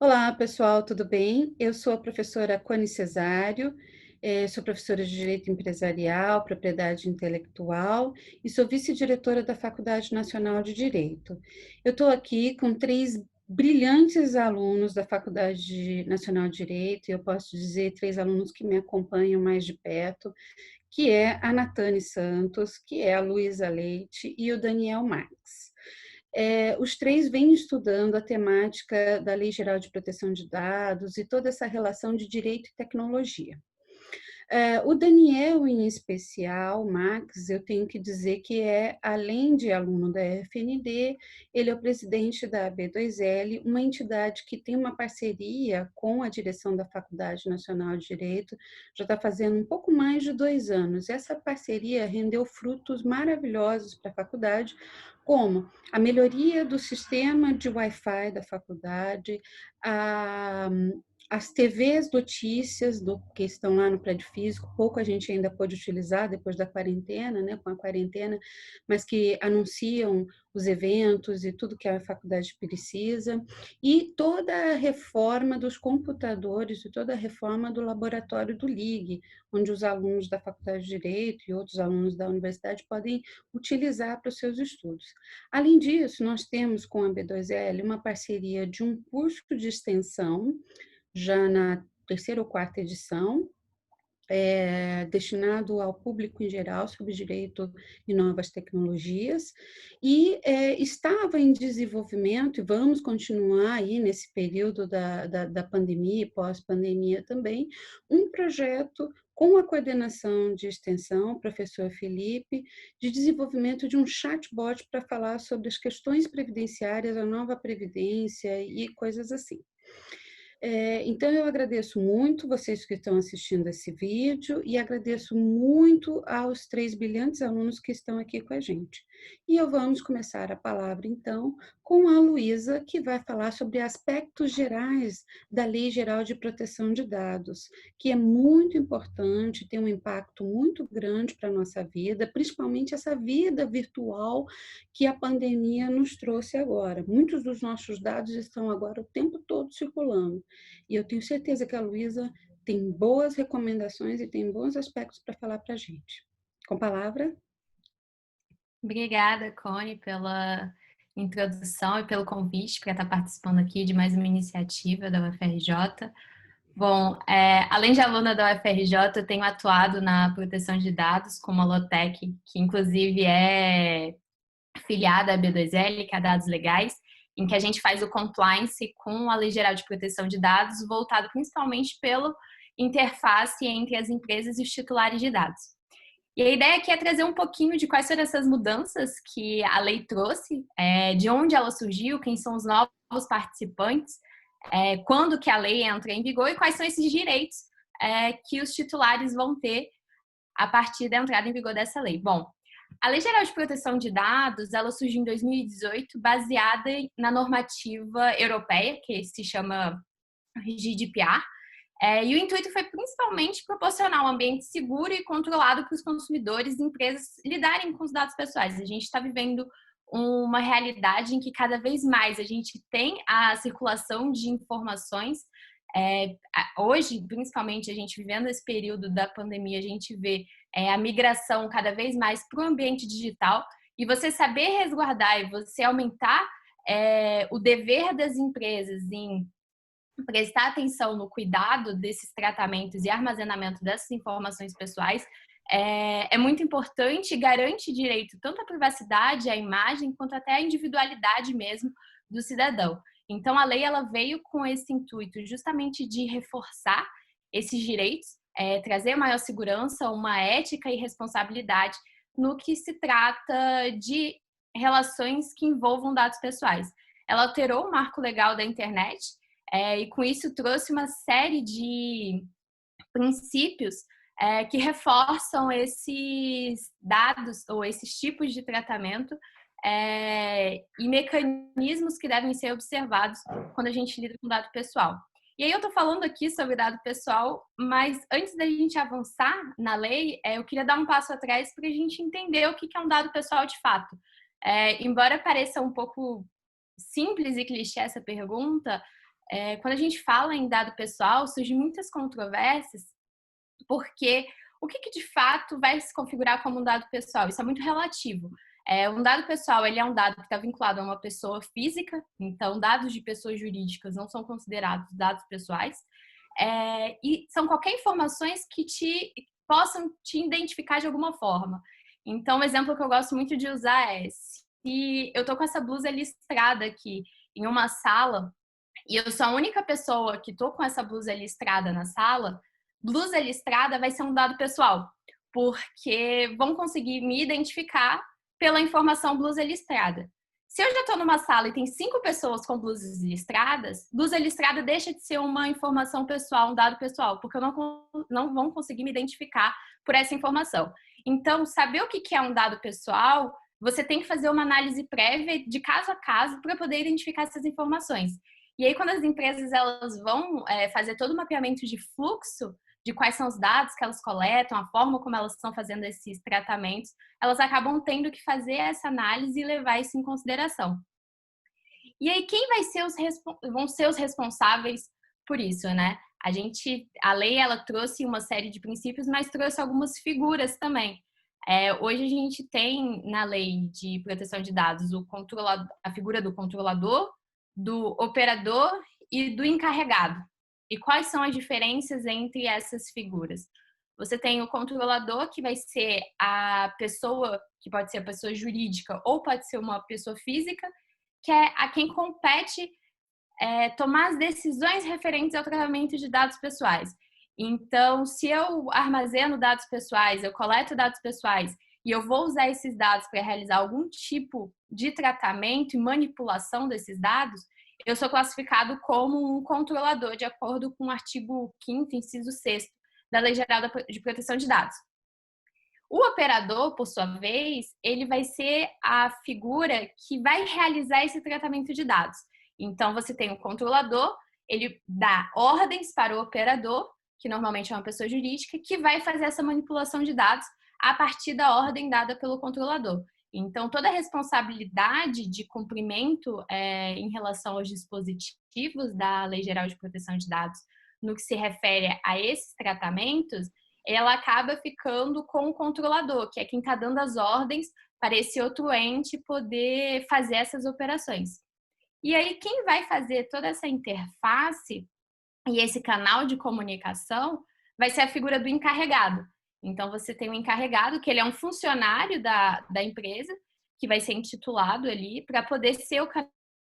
Olá, pessoal, tudo bem? Eu sou a professora Cone Cesário, sou professora de Direito Empresarial, Propriedade Intelectual e sou vice-diretora da Faculdade Nacional de Direito. Eu estou aqui com três brilhantes alunos da Nacional de Direito, e eu posso dizer três alunos que me acompanham mais de perto, que é a Natane Santos, que é a Luísa Leite e o Daniel Marques. Os três vêm estudando a temática da Lei Geral de Proteção de Dados e toda essa relação de direito e tecnologia. O Daniel, em especial, Max, eu tenho que dizer que além de aluno da FND, ele é o presidente da AB2L, uma entidade que tem uma parceria com a direção da Faculdade Nacional de Direito, já está fazendo um pouco mais de 2 anos. Essa parceria rendeu frutos maravilhosos para a faculdade, como a melhoria do sistema de Wi-Fi da faculdade, a as TVs notícias que estão lá no prédio físico, pouco a gente ainda pôde utilizar depois da quarentena, né, com a quarentena, mas que anunciam os eventos e tudo que a faculdade precisa, e toda a reforma dos computadores e toda a reforma do laboratório do LIG, onde os alunos da Faculdade de Direito e outros alunos da universidade podem utilizar para os seus estudos. Além disso, nós temos com a B2L uma parceria de um curso de extensão, já na terceira ou quarta edição, destinado ao público em geral sobre direito e novas tecnologias, e estava em desenvolvimento, e vamos continuar aí nesse período da pandemia e pós-pandemia também, um projeto com a coordenação de extensão, professor Felipe, de desenvolvimento de um chatbot para falar sobre as questões previdenciárias, a nova previdência e coisas assim. Então, eu agradeço muito vocês que estão assistindo esse vídeo e agradeço muito aos três brilhantes alunos que estão aqui com a gente. E vamos começar a palavra, então, com a Luísa, que vai falar sobre aspectos gerais da Lei Geral de Proteção de Dados, que é muito importante, tem um impacto muito grande para a nossa vida, principalmente essa vida virtual que a pandemia nos trouxe agora. Muitos dos nossos dados estão agora o tempo todo circulando. E eu tenho certeza que a Luísa tem boas recomendações e tem bons aspectos para falar para a gente. Com a palavra. Obrigada, Cone, pela introdução e pelo convite para estar participando aqui de mais uma iniciativa da UFRJ. Bom, além de aluna da UFRJ, eu tenho atuado na proteção de dados como a Lotec, que inclusive é filiada à B2L, que é a Dados Legais, em que a gente faz o compliance com a Lei Geral de Proteção de Dados, voltado principalmente pela interface entre as empresas e os titulares de dados. E a ideia aqui é trazer um pouquinho de quais foram essas mudanças que a lei trouxe, de onde ela surgiu, quem são os novos participantes, quando que a lei entra em vigor e quais são esses direitos que os titulares vão ter a partir da entrada em vigor dessa lei. Bom, a Lei Geral de Proteção de Dados, ela surgiu em 2018, baseada na normativa europeia, que se chama GDPR, e o intuito foi principalmente proporcionar um ambiente seguro e controlado para os consumidores e empresas lidarem com os dados pessoais. A gente está vivendo uma realidade em que cada vez mais a gente tem a circulação de informações. Hoje, principalmente, a gente vivendo esse período da pandemia, a gente vê a migração cada vez mais para o ambiente digital, e você saber resguardar e você aumentar o dever das empresas em prestar atenção no cuidado desses tratamentos e armazenamento dessas informações pessoais é muito importante e garante direito tanto à privacidade, à imagem, quanto até à individualidade mesmo do cidadão. Então, a lei ela veio com esse intuito justamente de reforçar esses direitos, trazer maior segurança, uma ética e responsabilidade no que se trata de relações que envolvam dados pessoais. Ela alterou o marco legal da internet, e com isso trouxe uma série de princípios que reforçam esses dados ou esses tipos de tratamento e mecanismos que devem ser observados quando a gente lida com dado pessoal. E aí eu estou falando aqui sobre dado pessoal, mas antes da gente avançar na lei, eu queria dar um passo atrás para a gente entender o que é um dado pessoal de fato. Embora pareça um pouco simples e clichê essa pergunta, quando a gente fala em dado pessoal, surgem muitas controvérsias, porque o que de fato vai se configurar como um dado pessoal? Isso é muito relativo. Um dado pessoal, ele é um dado que está vinculado a uma pessoa física, então dados de pessoas jurídicas não são considerados dados pessoais, e são qualquer informações que possam te identificar de alguma forma. Então, um exemplo que eu gosto muito de usar é, se eu tô com essa blusa listrada aqui em uma sala, e eu sou a única pessoa que tô com essa blusa listrada na sala, blusa listrada vai ser um dado pessoal, porque vão conseguir me identificar pela informação blusa listrada. Se eu já estou numa sala e tem 5 pessoas com blusas listradas, blusa listrada deixa de ser uma informação pessoal, um dado pessoal, porque não vão conseguir me identificar por essa informação. Então, saber o que é um dado pessoal, você tem que fazer uma análise prévia de caso a caso para poder identificar essas informações. E aí, quando as empresas elas vão fazer todo o mapeamento de fluxo, de quais são os dados que elas coletam, a forma como elas estão fazendo esses tratamentos, elas acabam tendo que fazer essa análise e levar isso em consideração. E aí, quem vão ser os responsáveis por isso, né? A lei, ela trouxe uma série de princípios, mas trouxe algumas figuras também. Hoje a gente tem na lei de proteção de dados a figura do controlador, do operador e do encarregado. E quais são as diferenças entre essas figuras? Você tem o controlador, que vai ser a pessoa, que pode ser a pessoa jurídica ou pode ser uma pessoa física, que é a quem compete tomar as decisões referentes ao tratamento de dados pessoais. Então, se eu armazeno dados pessoais, eu coleto dados pessoais e eu vou usar esses dados para realizar algum tipo de tratamento e manipulação desses dados, eu sou classificado como um controlador, de acordo com o artigo 5º, inciso 6º, da Lei Geral de Proteção de Dados. O operador, por sua vez, ele vai ser a figura que vai realizar esse tratamento de dados. Então, você tem o controlador, ele dá ordens para o operador, que normalmente é uma pessoa jurídica, que vai fazer essa manipulação de dados a partir da ordem dada pelo controlador. Então, toda a responsabilidade de cumprimento em relação aos dispositivos da Lei Geral de Proteção de Dados, no que se refere a esses tratamentos, ela acaba ficando com o controlador, que é quem está dando as ordens para esse outro ente poder fazer essas operações. E aí, quem vai fazer toda essa interface e esse canal de comunicação vai ser a figura do encarregado. Então, você tem um encarregado, que ele é um funcionário da empresa, que vai ser intitulado ali para poder ser o canal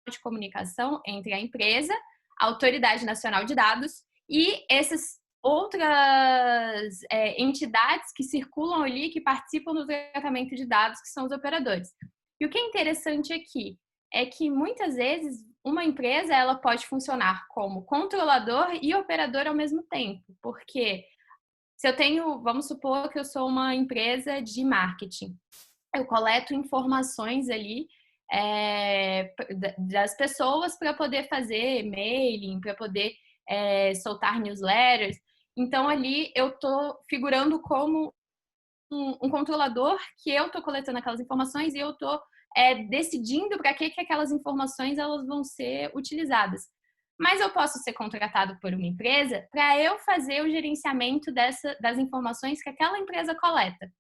de comunicação entre a empresa, a Autoridade Nacional de Dados e essas outras entidades que circulam ali, que participam do tratamento de dados, que são os operadores. E o que é interessante aqui é que, muitas vezes, uma empresa ela pode funcionar como controlador e operador ao mesmo tempo, porque se eu tenho, vamos supor que eu sou uma empresa de marketing, eu coleto informações ali das pessoas para poder fazer mailing, para poder soltar newsletters. Então, ali eu estou figurando como um controlador, que eu estou coletando aquelas informações e eu estou decidindo para que aquelas informações elas vão ser utilizadas. Mas eu posso ser contratado por uma empresa para eu fazer o gerenciamento das informações que aquela empresa coleta.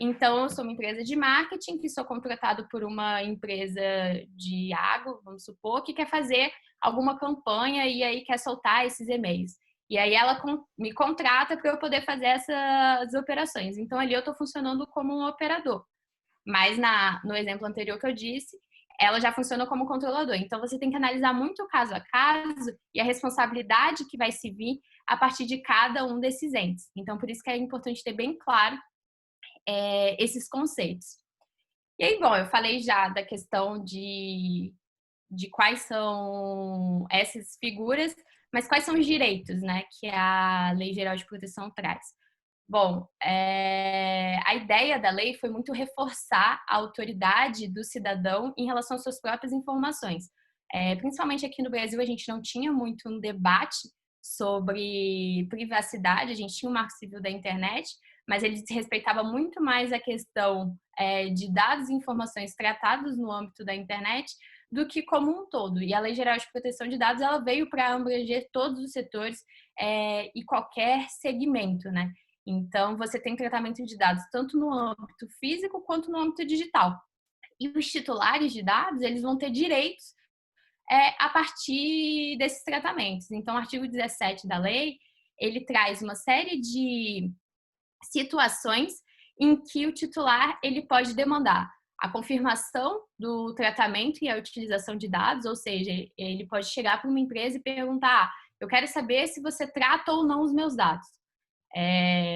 Então, eu sou uma empresa de marketing que sou contratado por uma empresa de agro, vamos supor, que quer fazer alguma campanha e aí quer soltar esses e-mails. E aí ela me contrata para eu poder fazer essas operações. Então, ali eu estou funcionando como um operador. Mas no exemplo anterior que eu disse, ela já funciona como controlador. Então, você tem que analisar muito caso a caso e a responsabilidade que vai se vir a partir de cada um desses entes. Então, por isso que é importante ter bem claro esses conceitos. E aí, bom, eu falei já da questão de quais são essas figuras, mas quais são os direitos, né, que a Lei Geral de Proteção traz. Bom, a ideia da lei foi muito reforçar a autoridade do cidadão em relação às suas próprias informações. Principalmente aqui no Brasil, a gente não tinha muito um debate sobre privacidade, a gente tinha o Marco Civil da Internet, mas ele respeitava muito mais a questão de dados e informações tratados no âmbito da internet do que como um todo. E a Lei Geral de Proteção de Dados, ela veio para abranger todos os setores e qualquer segmento, né? Então, você tem tratamento de dados tanto no âmbito físico quanto no âmbito digital. E os titulares de dados, eles vão ter direitos a partir desses tratamentos. Então, o artigo 17 da lei, ele traz uma série de situações em que o titular ele pode demandar a confirmação do tratamento e a utilização de dados, ou seja, ele pode chegar para uma empresa e perguntar: eu quero saber se você trata ou não os meus dados.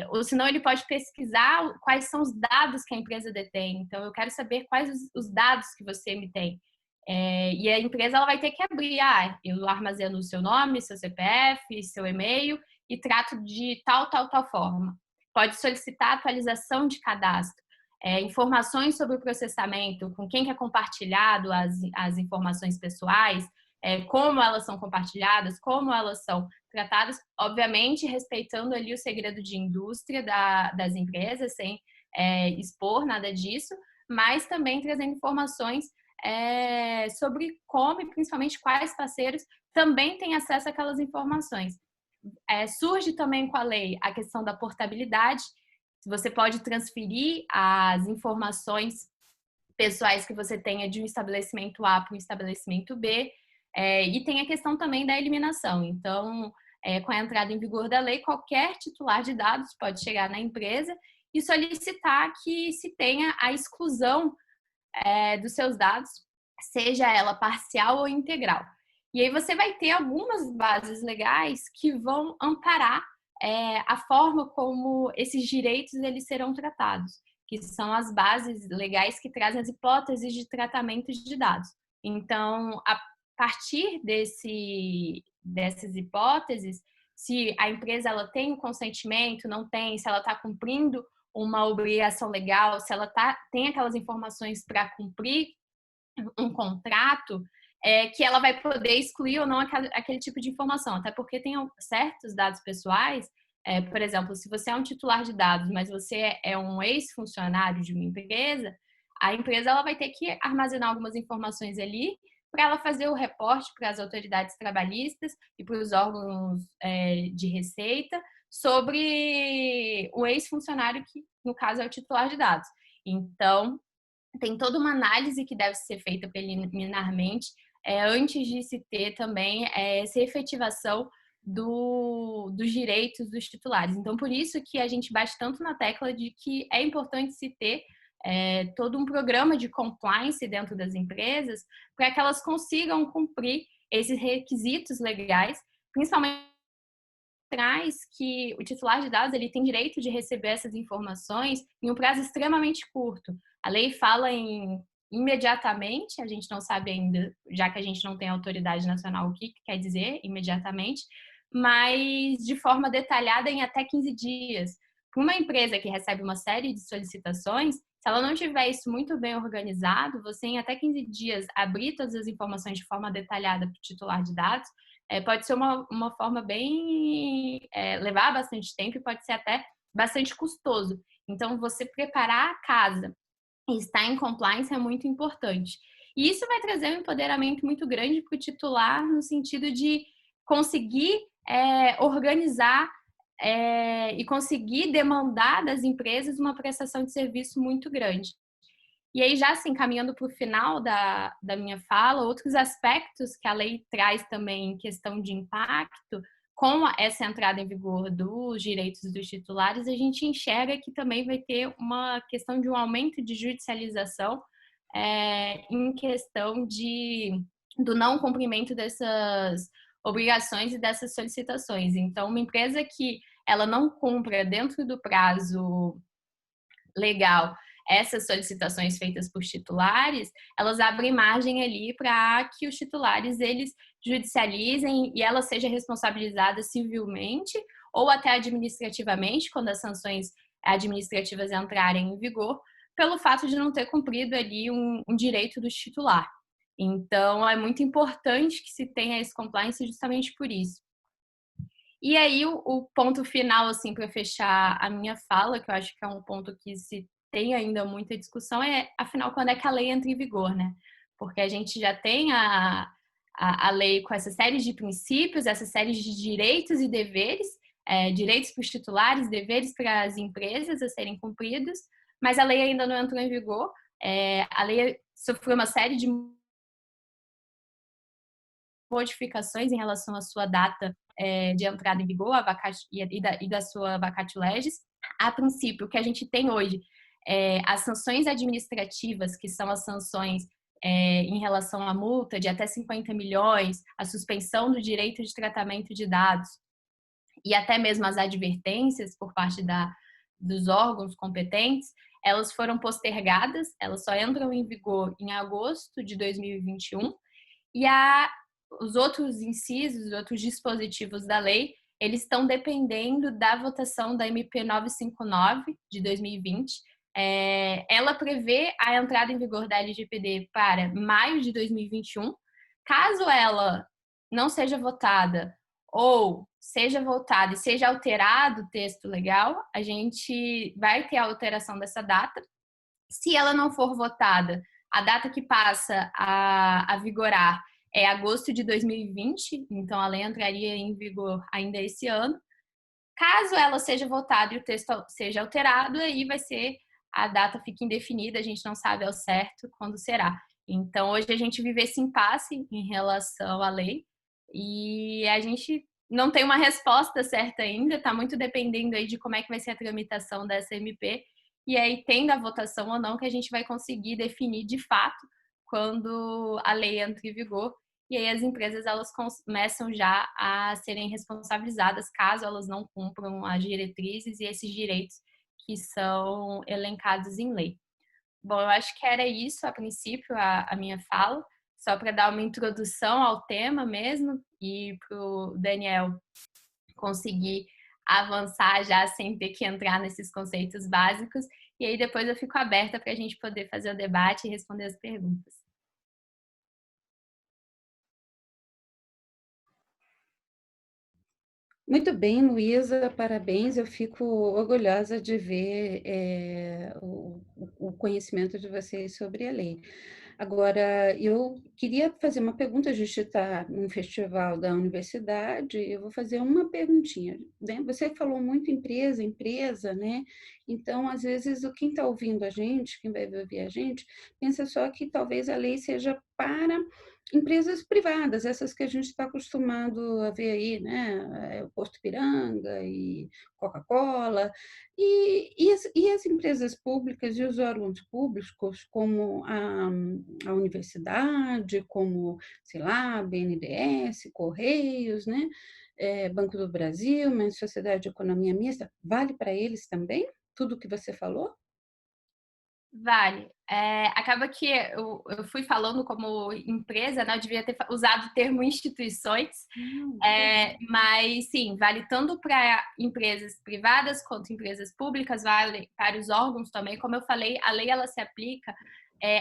Ou senão ele pode pesquisar quais são os dados que a empresa detém. Então, eu quero saber quais os dados que você me tem. E a empresa ela vai ter que abrir, eu armazeno o seu nome, seu CPF, seu e-mail e trato de tal forma. Pode solicitar atualização de cadastro, informações sobre o processamento, com quem que é compartilhado as informações pessoais, como elas são compartilhadas, como elas são tratadas, obviamente respeitando ali o segredo de indústria das empresas, sem expor nada disso, mas também trazendo informações sobre como e principalmente quais parceiros também têm acesso àquelas informações. Surge também com a lei a questão da portabilidade. Você pode transferir as informações pessoais que você tenha de um estabelecimento A para um estabelecimento B. E tem a questão também da eliminação. Então, com a entrada em vigor da lei, qualquer titular de dados pode chegar na empresa e solicitar que se tenha a exclusão dos seus dados, seja ela parcial ou integral. E aí você vai ter algumas bases legais que vão amparar a forma como esses direitos eles serão tratados, que são as bases legais que trazem as hipóteses de tratamento de dados. Então, a partir dessas hipóteses, se a empresa ela tem o consentimento, não tem, se ela está cumprindo uma obrigação legal, se ela tem aquelas informações para cumprir um contrato, que ela vai poder excluir ou não aquele tipo de informação. Até porque tem certos dados pessoais, por exemplo, se você é um titular de dados, mas você é um ex-funcionário de uma empresa, a empresa ela vai ter que armazenar algumas informações ali para ela fazer o reporte para as autoridades trabalhistas e para os órgãos de receita sobre o ex-funcionário que, no caso, é o titular de dados. Então, tem toda uma análise que deve ser feita preliminarmente antes de se ter também essa efetivação dos direitos dos titulares. Então, por isso que a gente bate tanto na tecla de que é importante se ter todo um programa de compliance dentro das empresas para que elas consigam cumprir esses requisitos legais, principalmente traz que o titular de dados ele tem direito de receber essas informações em um prazo extremamente curto. A lei fala em imediatamente, a gente não sabe ainda, já que a gente não tem autoridade nacional, o que quer dizer imediatamente, mas de forma detalhada em até 15 dias. Para uma empresa que recebe uma série de solicitações, se ela não tiver isso muito bem organizado, você em até 15 dias abrir todas as informações de forma detalhada para o titular de dados, pode ser uma forma bem... levar bastante tempo e pode ser até bastante custoso. Então, você preparar a casa e estar em compliance é muito importante. E isso vai trazer um empoderamento muito grande para o titular no sentido de conseguir organizar e conseguir demandar das empresas uma prestação de serviço muito grande. E aí, já assim, caminhando para o final da minha fala, outros aspectos que a lei traz também em questão de impacto, com essa entrada em vigor dos direitos dos titulares, a gente enxerga que também vai ter uma questão de um aumento de judicialização em questão do não cumprimento dessas obrigações e dessas solicitações. Então, uma empresa que ela não cumpra dentro do prazo legal essas solicitações feitas por titulares, elas abrem margem ali para que os titulares eles judicializem e ela seja responsabilizada civilmente ou até administrativamente, quando as sanções administrativas entrarem em vigor, pelo fato de não ter cumprido ali um direito do titular. Então, é muito importante que se tenha esse compliance justamente por isso. E aí, o ponto final, assim, para fechar a minha fala, que eu acho que é um ponto que se tem ainda muita discussão, afinal, quando é que a lei entra em vigor, né? porque a gente já tem a lei com essa série de princípios, essa série de direitos e deveres, direitos para os titulares, deveres para as empresas a serem cumpridos, mas a lei ainda não entrou em vigor. A lei sofreu uma série de modificações em relação à sua data de entrada em vigor e da sua vacatio legis. A princípio, o que a gente tem hoje as sanções administrativas, que são as sanções em relação à multa de até 50 milhões, a suspensão do direito de tratamento de dados e até mesmo as advertências por parte dos órgãos competentes, elas foram postergadas, elas só entram em vigor em agosto de 2021, e os outros incisos, os outros dispositivos da lei, eles estão dependendo da votação da MP 959 de 2020. Ela prevê a entrada em vigor da LGPD para maio de 2021. Caso ela não seja votada ou seja votada e seja alterado o texto legal, a gente vai ter a alteração dessa data. Se ela não for votada, a data que passa a vigorar é agosto de 2020, então a lei entraria em vigor ainda esse ano. Caso ela seja votada e o texto seja alterado, aí vai ser, a data fica indefinida, a gente não sabe ao certo quando será. Então, hoje a gente vive esse impasse em relação à lei e a gente não tem uma resposta certa ainda, está muito dependendo aí de como é que vai ser a tramitação dessa MP, e aí, tendo a votação ou não, que a gente vai conseguir definir de fato quando a lei entra em vigor. E aí as empresas elas começam já a serem responsabilizadas caso elas não cumpram as diretrizes e esses direitos que são elencados em lei. Bom, eu acho que era isso a princípio a minha fala, só para dar uma introdução ao tema mesmo e para o Daniel conseguir avançar já sem ter que entrar nesses conceitos básicos. E aí depois eu fico aberta para a gente poder fazer o debate e responder as perguntas. Muito bem, Luísa, parabéns. Eu fico orgulhosa de ver o conhecimento de vocês sobre a lei. Agora, eu queria fazer uma pergunta. A gente está num festival da universidade, eu vou fazer uma perguntinha, né? Você falou muito empresa, né? Então, às vezes, quem está ouvindo a gente, quem vai ouvir a gente, pensa só que talvez a lei seja para empresas privadas, essas que a gente está acostumado a ver aí, né? O Posto Ipiranga e Coca-Cola, e as empresas públicas e os órgãos públicos, como a universidade, como, sei lá, BNDES, Correios, né? Banco do Brasil, mas Sociedade de Economia Mista, vale para eles também? Tudo o que você falou? Vale. Acaba que eu fui falando como empresa, né? Eu devia ter usado o termo instituições, mas sim, vale tanto para empresas privadas quanto empresas públicas, vale para os órgãos também. Como eu falei, a lei ela se aplica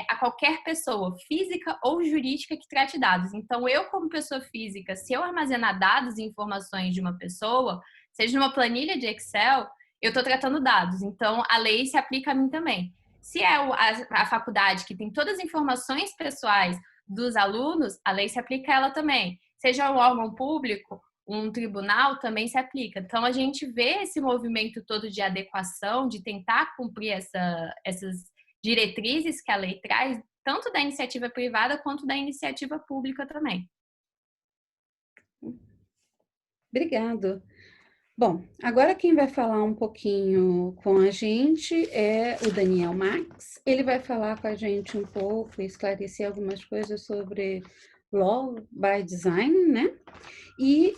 a qualquer pessoa, física ou jurídica, que trate dados. Então, eu, como pessoa física, se eu armazenar dados e informações de uma pessoa, seja numa planilha de Excel, eu estou tratando dados. Então, a lei se aplica a mim também. Se é a faculdade que tem todas as informações pessoais dos alunos, a lei se aplica a ela também. Seja um órgão público, um tribunal, também se aplica. Então, a gente vê esse movimento todo de adequação, de tentar cumprir essas diretrizes que a lei traz, tanto da iniciativa privada quanto da iniciativa pública também. Obrigado. Bom, agora quem vai falar um pouquinho com a gente é o Daniel Max. Ele vai falar com a gente um pouco, esclarecer algumas coisas sobre Law by Design, né? E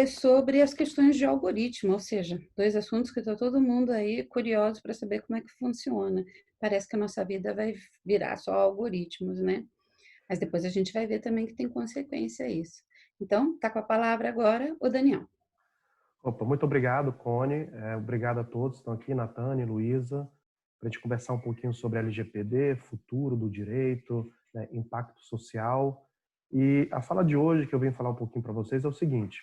sobre as questões de algoritmo, ou seja, dois assuntos que está todo mundo aí curioso para saber como é que funciona. Parece que a nossa vida vai virar só algoritmos, né? Mas depois a gente vai ver também que tem consequência isso. Então, tá com a palavra agora o Daniel. Opa, muito obrigado, Cone. Obrigado a todos que estão aqui, Natane, Luísa, para a gente conversar um pouquinho sobre LGPD, futuro do direito, né, impacto social. E a fala de hoje, que eu venho falar um pouquinho para vocês, é o seguinte.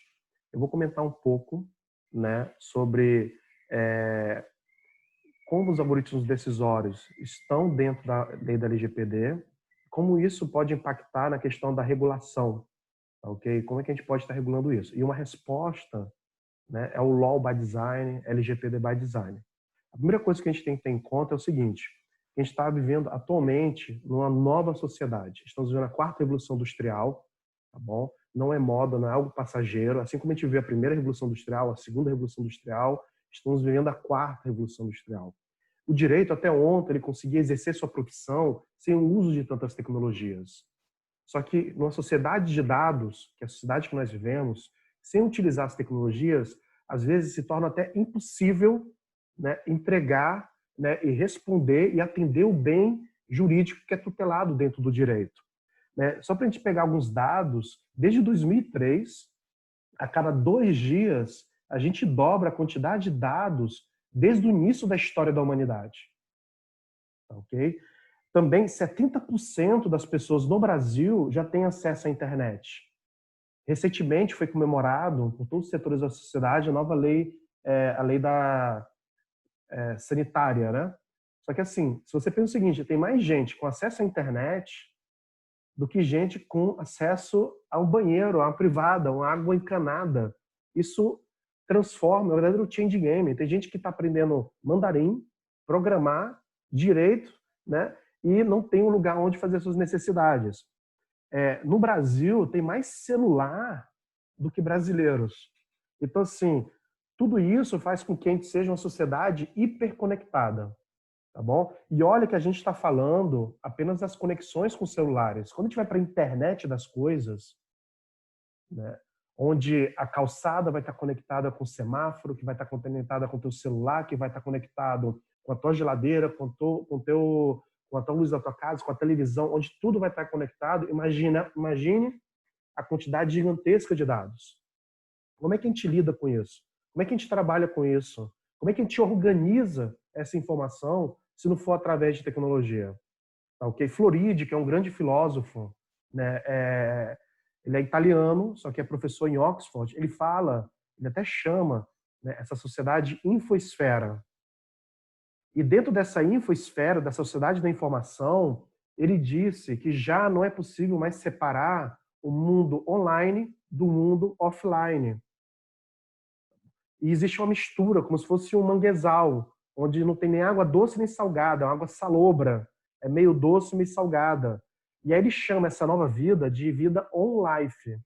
Eu vou comentar um pouco, né, sobre como os algoritmos decisórios estão dentro da lei da LGPD, como isso pode impactar na questão da regulação, tá, ok? Como é que a gente pode estar regulando isso? E uma resposta, né, é o Law by Design, LGPD by Design. A primeira coisa que a gente tem que ter em conta é o seguinte: a gente está vivendo atualmente numa nova sociedade. Estamos vivendo a quarta revolução industrial, tá bom? Não é moda, não é algo passageiro. Assim como a gente viu a primeira revolução industrial, a segunda revolução industrial, estamos vivendo a quarta revolução industrial. O direito, até ontem, ele conseguia exercer sua profissão sem o uso de tantas tecnologias. Só que numa sociedade de dados, que é a sociedade que nós vivemos, sem utilizar as tecnologias, às vezes se torna até impossível, né, entregar, né, e responder e atender o bem jurídico que é tutelado dentro do direito. Né? Só para a gente pegar alguns dados, desde 2003, a cada 2 dias, a gente dobra a quantidade de dados desde o início da história da humanidade. Ok? Também 70% das pessoas no Brasil já têm acesso à internet. Recentemente foi comemorado por todos os setores da sociedade a nova lei, a lei da sanitária, né? Só que assim, se você pensa o seguinte, tem mais gente com acesso à internet do que gente com acesso a um banheiro, a uma privada, a uma água encanada. Isso transforma, é um verdadeiro change game. Tem gente que está aprendendo mandarim, programar, direito, né? E não tem um lugar onde fazer suas necessidades. No Brasil, tem mais celular do que brasileiros. Então, assim, tudo isso faz com que a gente seja uma sociedade hiperconectada. Tá bom? E olha que a gente está falando apenas das conexões com celulares. Quando a gente vai para a internet das coisas, né, onde a calçada vai estar conectada com o semáforo, que vai estar conectada com o teu celular, que vai estar conectado com a tua geladeira, com a tua luz da tua casa, com a televisão, onde tudo vai estar conectado, imagine a quantidade gigantesca de dados. Como é que a gente lida com isso? Como é que a gente trabalha com isso? Como é que a gente organiza essa informação se não for através de tecnologia? Tá, ok? Floridi, que é um grande filósofo, né, ele é italiano, só que é professor em Oxford, ele fala, ele até chama, né, essa sociedade infosfera. E dentro dessa infosfera, da sociedade da informação, ele disse que já não é possível mais separar o mundo online do mundo offline. E existe uma mistura, como se fosse um manguezal, onde não tem nem água doce nem salgada, é uma água salobra, é meio doce, meio salgada. E aí ele chama essa nova vida de vida on-life.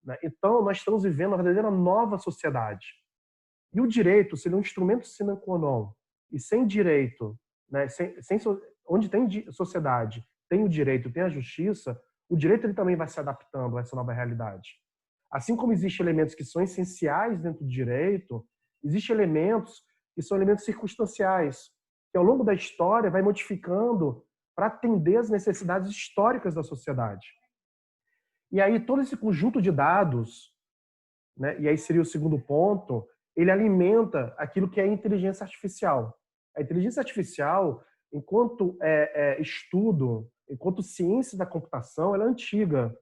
Né? Então, nós estamos vivendo uma verdadeira nova sociedade. E o direito seria um instrumento sine qua non. E sem direito, né? Onde tem sociedade, tem o direito, tem a justiça, o direito ele também vai se adaptando a essa nova realidade. Assim como existem elementos que são essenciais dentro do direito, existem elementos que são elementos circunstanciais, que ao longo da história vai modificando para atender às necessidades históricas da sociedade. E aí todo esse conjunto de dados, né, e aí seria o segundo ponto, ele alimenta aquilo que é a inteligência artificial. A inteligência artificial, enquanto estudo, enquanto ciência da computação, ela é antiga.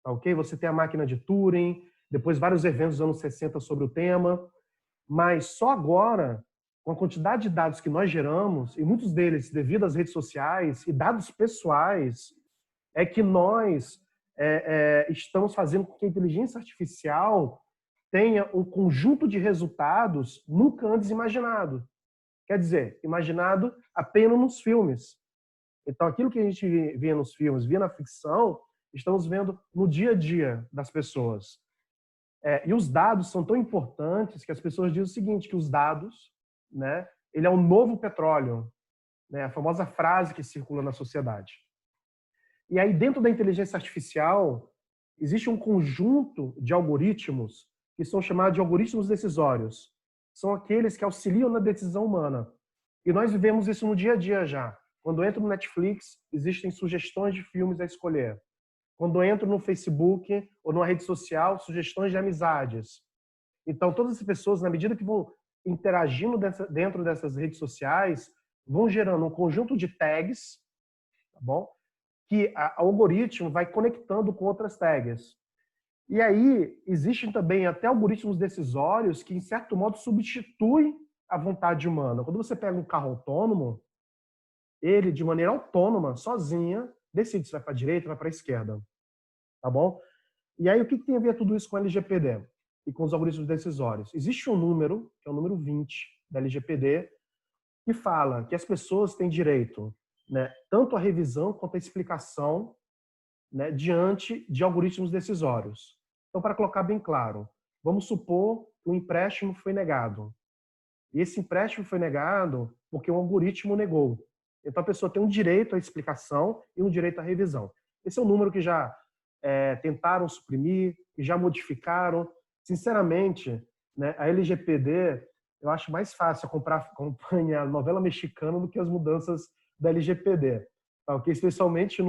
Okay? Você tem a máquina de Turing, depois vários eventos dos anos 60 sobre o tema, mas só agora, com a quantidade de dados que nós geramos, e muitos deles devido às redes sociais e dados pessoais, é que nós estamos fazendo com que a inteligência artificial tenha um conjunto de resultados nunca antes imaginado. Quer dizer, imaginado apenas nos filmes. Então, aquilo que a gente via nos filmes, via na ficção, estamos vendo no dia a dia das pessoas. E os dados são tão importantes que as pessoas dizem o seguinte, que os dados, né, ele é o novo petróleo, né, a famosa frase que circula na sociedade. E aí, dentro da inteligência artificial, existe um conjunto de algoritmos que são chamados de algoritmos decisórios. São aqueles que auxiliam na decisão humana. E nós vivemos isso no dia a dia já. Quando eu entro no Netflix, existem sugestões de filmes a escolher. Quando eu entro no Facebook ou numa rede social, sugestões de amizades. Então, todas as pessoas, na medida que vão interagindo dentro dessas redes sociais, vão gerando um conjunto de tags, tá bom? Que o algoritmo vai conectando com outras tags. E aí, existem também até algoritmos decisórios que, em certo modo, substituem a vontade humana. Quando você pega um carro autônomo, ele, de maneira autônoma, sozinha, decide se vai para a direita ou vai para a esquerda. Tá bom? E aí, o que tem a ver tudo isso com a LGPD e com os algoritmos decisórios? Existe um número, que é o número 20 da LGPD, que fala que as pessoas têm direito, né, tanto à revisão quanto à explicação, né, diante de algoritmos decisórios. Então, para colocar bem claro, vamos supor que o empréstimo foi negado. E esse empréstimo foi negado porque o algoritmo negou. Então, a pessoa tem um direito à explicação e um direito à revisão. Esse é um número que já tentaram suprimir, que já modificaram. Sinceramente, né, a LGPD, eu acho mais fácil acompanhar novela mexicana do que as mudanças da LGPD. Okay? Especialmente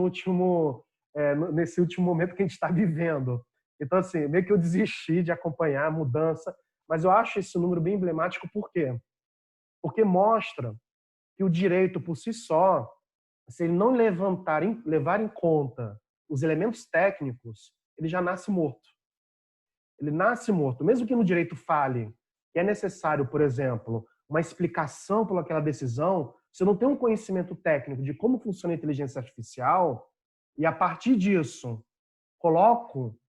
nesse último momento que a gente está vivendo. Então, assim, meio que eu desisti de acompanhar a mudança, mas eu acho esse número bem emblemático. Por quê? Porque mostra que o direito por si só, se ele não levar em conta os elementos técnicos, ele já nasce morto. Ele nasce morto. Mesmo que no direito fale que é necessário, por exemplo, uma explicação por aquela decisão, se eu não tenho um conhecimento técnico de como funciona a inteligência artificial, e a partir disso coloco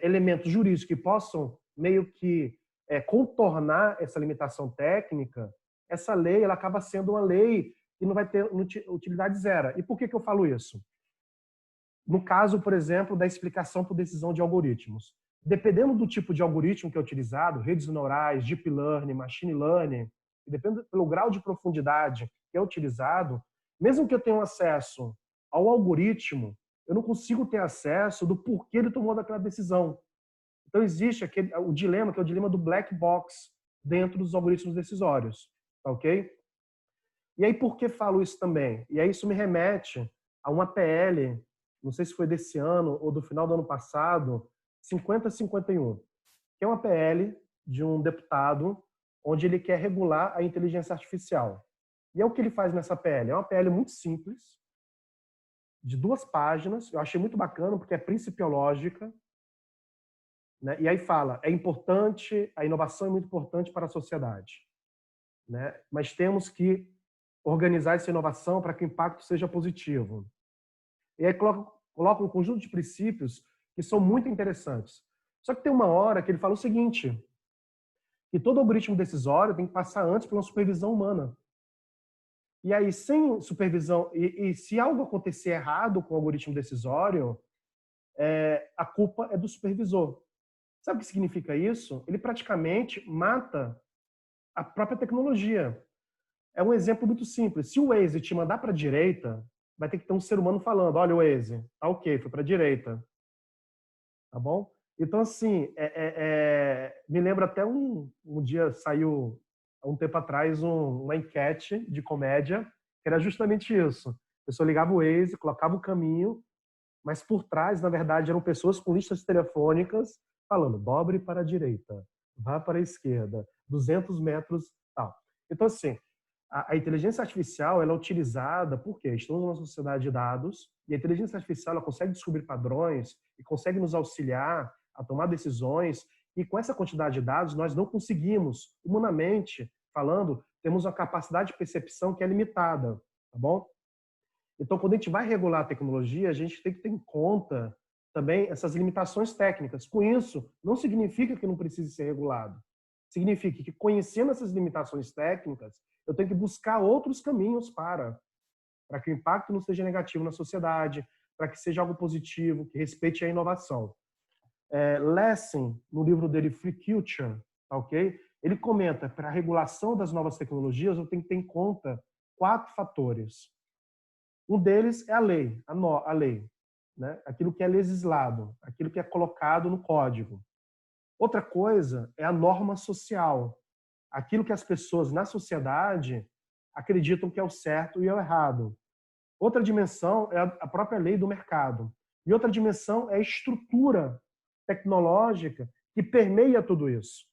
elementos jurídicos que possam meio que contornar essa limitação técnica, essa lei ela acaba sendo uma lei que não vai ter utilidade zero. E por que eu falo isso? No caso, por exemplo, da explicação por decisão de algoritmos. Dependendo do tipo de algoritmo que é utilizado, redes neurais, deep learning, machine learning, dependendo pelo grau de profundidade que é utilizado, mesmo que eu tenha acesso ao algoritmo, eu não consigo ter acesso do porquê ele tomou aquela decisão. Então existe o dilema, que é o dilema do black box dentro dos algoritmos decisórios. Tá ok? E aí por que falo isso também? E aí isso me remete a uma PL, não sei se foi desse ano ou do final do ano passado, 5051, que é uma PL de um deputado onde ele quer regular a inteligência artificial. E é o que ele faz nessa PL. É uma PL muito simples, de 2 páginas. Eu achei muito bacana, porque é principiológica. Né? E aí fala, é importante, a inovação é muito importante para a sociedade. Né? Mas temos que organizar essa inovação para que o impacto seja positivo. E aí coloca um conjunto de princípios que são muito interessantes. Só que tem uma hora que ele fala o seguinte, que todo algoritmo decisório tem que passar antes por uma supervisão humana. E aí, sem supervisão, e se algo acontecer errado com o algoritmo decisório, a culpa é do supervisor. Sabe o que significa isso? Ele praticamente mata a própria tecnologia. É um exemplo muito simples. Se o Waze te mandar para a direita, vai ter que ter um ser humano falando, olha o Waze, tá ok, foi para a direita. Tá bom? Então, assim, me lembra até um dia saiu, há um tempo atrás, uma enquete de comédia, que era justamente isso. A pessoa ligava o Waze, colocava o caminho, mas por trás, na verdade, eram pessoas com listas telefônicas falando, dobre para a direita, vá para a esquerda, 200 metros, tal. Então, assim, a inteligência artificial ela é utilizada porque estamos numa sociedade de dados e a inteligência artificial ela consegue descobrir padrões e consegue nos auxiliar a tomar decisões e com essa quantidade de dados nós não conseguimos, humanamente falando, temos uma capacidade de percepção que é limitada, tá bom? Então, quando a gente vai regular a tecnologia, a gente tem que ter em conta também essas limitações técnicas. Com isso, não significa que não precise ser regulado. Significa que, conhecendo essas limitações técnicas, eu tenho que buscar outros caminhos para que o impacto não seja negativo na sociedade, para que seja algo positivo, que respeite a inovação. Lessing, no livro dele Free Culture, tá ok? Ele comenta que para a regulação das novas tecnologias eu tenho que ter em conta 4 fatores. Um deles é a lei, a lei, né? Aquilo que é legislado, aquilo que é colocado no código. Outra coisa é a norma social, aquilo que as pessoas na sociedade acreditam que é o certo e é o errado. Outra dimensão é a própria lei do mercado. E outra dimensão é a estrutura tecnológica que permeia tudo isso.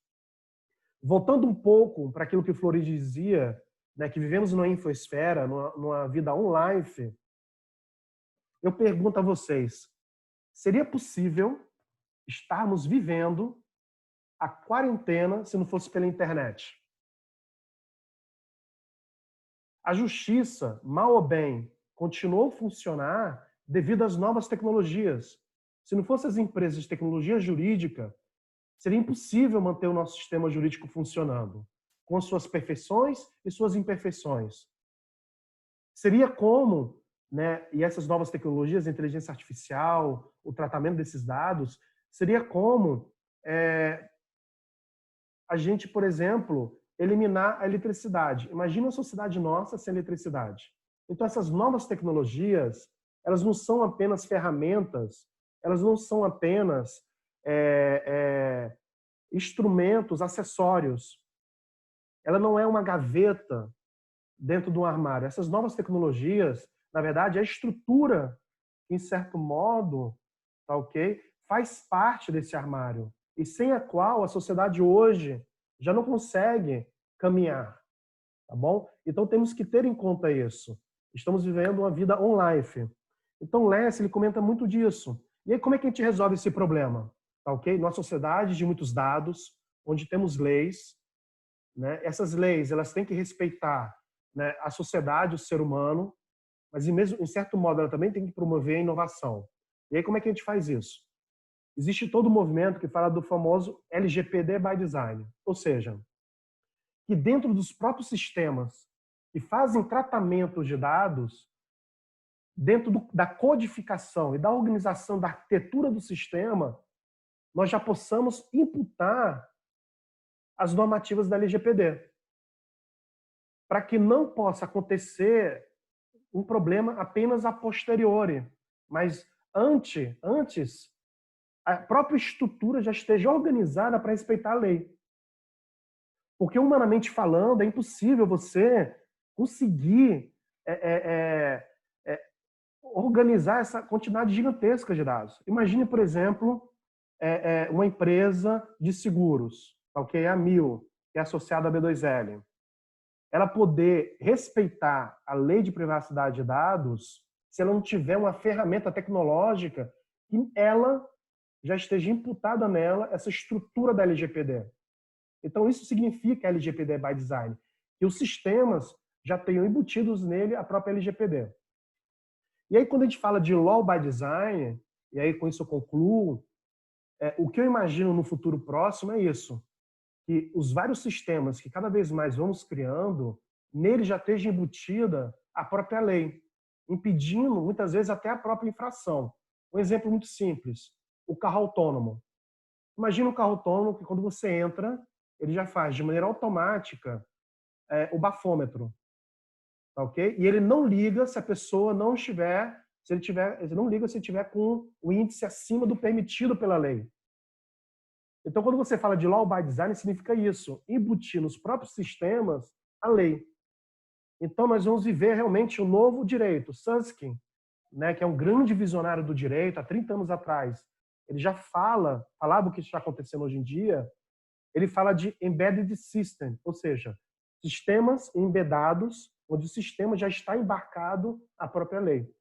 Voltando um pouco para aquilo que o Flori dizia, né, que vivemos numa infosfera, numa vida online, eu pergunto a vocês, seria possível estarmos vivendo a quarentena se não fosse pela internet? A justiça, mal ou bem, continuou a funcionar devido às novas tecnologias. Se não fossem as empresas de tecnologia jurídica, seria impossível manter o nosso sistema jurídico funcionando, com as suas perfeições e suas imperfeições. Seria como, né, e essas novas tecnologias, a inteligência artificial, o tratamento desses dados, seria como a gente, por exemplo, eliminar a eletricidade. Imagina uma sociedade nossa sem eletricidade. Então, essas novas tecnologias, elas não são apenas ferramentas, elas não são apenas instrumentos, acessórios. Ela não é uma gaveta dentro de um armário. Essas novas tecnologias, na verdade, é a estrutura, em certo modo, tá ok? Faz parte desse armário. E sem a qual a sociedade hoje já não consegue caminhar, tá bom? Então temos que ter em conta isso. Estamos vivendo uma vida on-life. Então Less, ele comenta muito disso. E aí como é que a gente resolve esse problema? Tá ok? Numa sociedade de muitos dados, onde temos leis, né? Essas leis, elas têm que respeitar, né, a sociedade, o ser humano, mas em certo modo ela também tem que promover a inovação. E aí como é que a gente faz isso? Existe todo um movimento que fala do famoso LGPD by design, ou seja, que dentro dos próprios sistemas que fazem tratamento de dados, dentro da codificação e da organização da arquitetura do sistema, nós já possamos imputar as normativas da LGPD, para que não possa acontecer um problema apenas a posteriori, mas antes a própria estrutura já esteja organizada para respeitar a lei. Porque, humanamente falando, é impossível você conseguir organizar essa quantidade gigantesca de dados. Imagine, por exemplo, uma empresa de seguros, okay? A Mil, que é associada à B2L. Ela poder respeitar a lei de privacidade de dados se ela não tiver uma ferramenta tecnológica que ela já esteja imputada nela essa estrutura da LGPD. Então, isso significa LGPD by design, que os sistemas já tenham embutidos nele a própria LGPD. E aí, quando a gente fala de law by design, e aí com isso eu concluo, o que eu imagino no futuro próximo é isso, que os vários sistemas que cada vez mais vamos criando, nele já esteja embutida a própria lei, impedindo, muitas vezes, até a própria infração. Um exemplo muito simples, o carro autônomo. Imagina um carro autônomo que quando você entra, ele já faz de maneira automática o bafômetro, tá ok? E ele não liga se a pessoa não estiver, ele não liga se estiver com o índice acima do permitido pela lei. Então, quando você fala de law by design, significa isso, embutir nos próprios sistemas a lei. Então, nós vamos viver realmente um novo direito. Susskind, né, que é um grande visionário do direito, há 30 anos atrás, ele já falava o que está acontecendo hoje em dia, ele fala de embedded system, ou seja, sistemas embedados, onde o sistema já está embarcado à própria lei.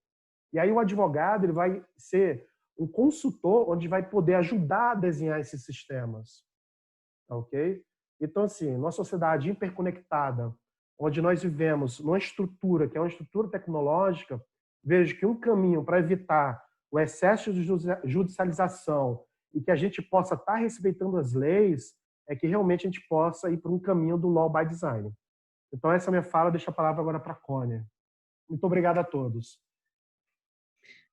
E aí o advogado ele vai ser um consultor onde vai poder ajudar a desenhar esses sistemas. Ok? Então, assim, numa sociedade hiperconectada, onde nós vivemos numa estrutura que é uma estrutura tecnológica, vejo que um caminho para evitar o excesso de judicialização e que a gente possa estar respeitando as leis é que realmente a gente possa ir para um caminho do law by design. Então, essa é a minha fala, deixo a palavra agora para a Cônia. Muito obrigado a todos.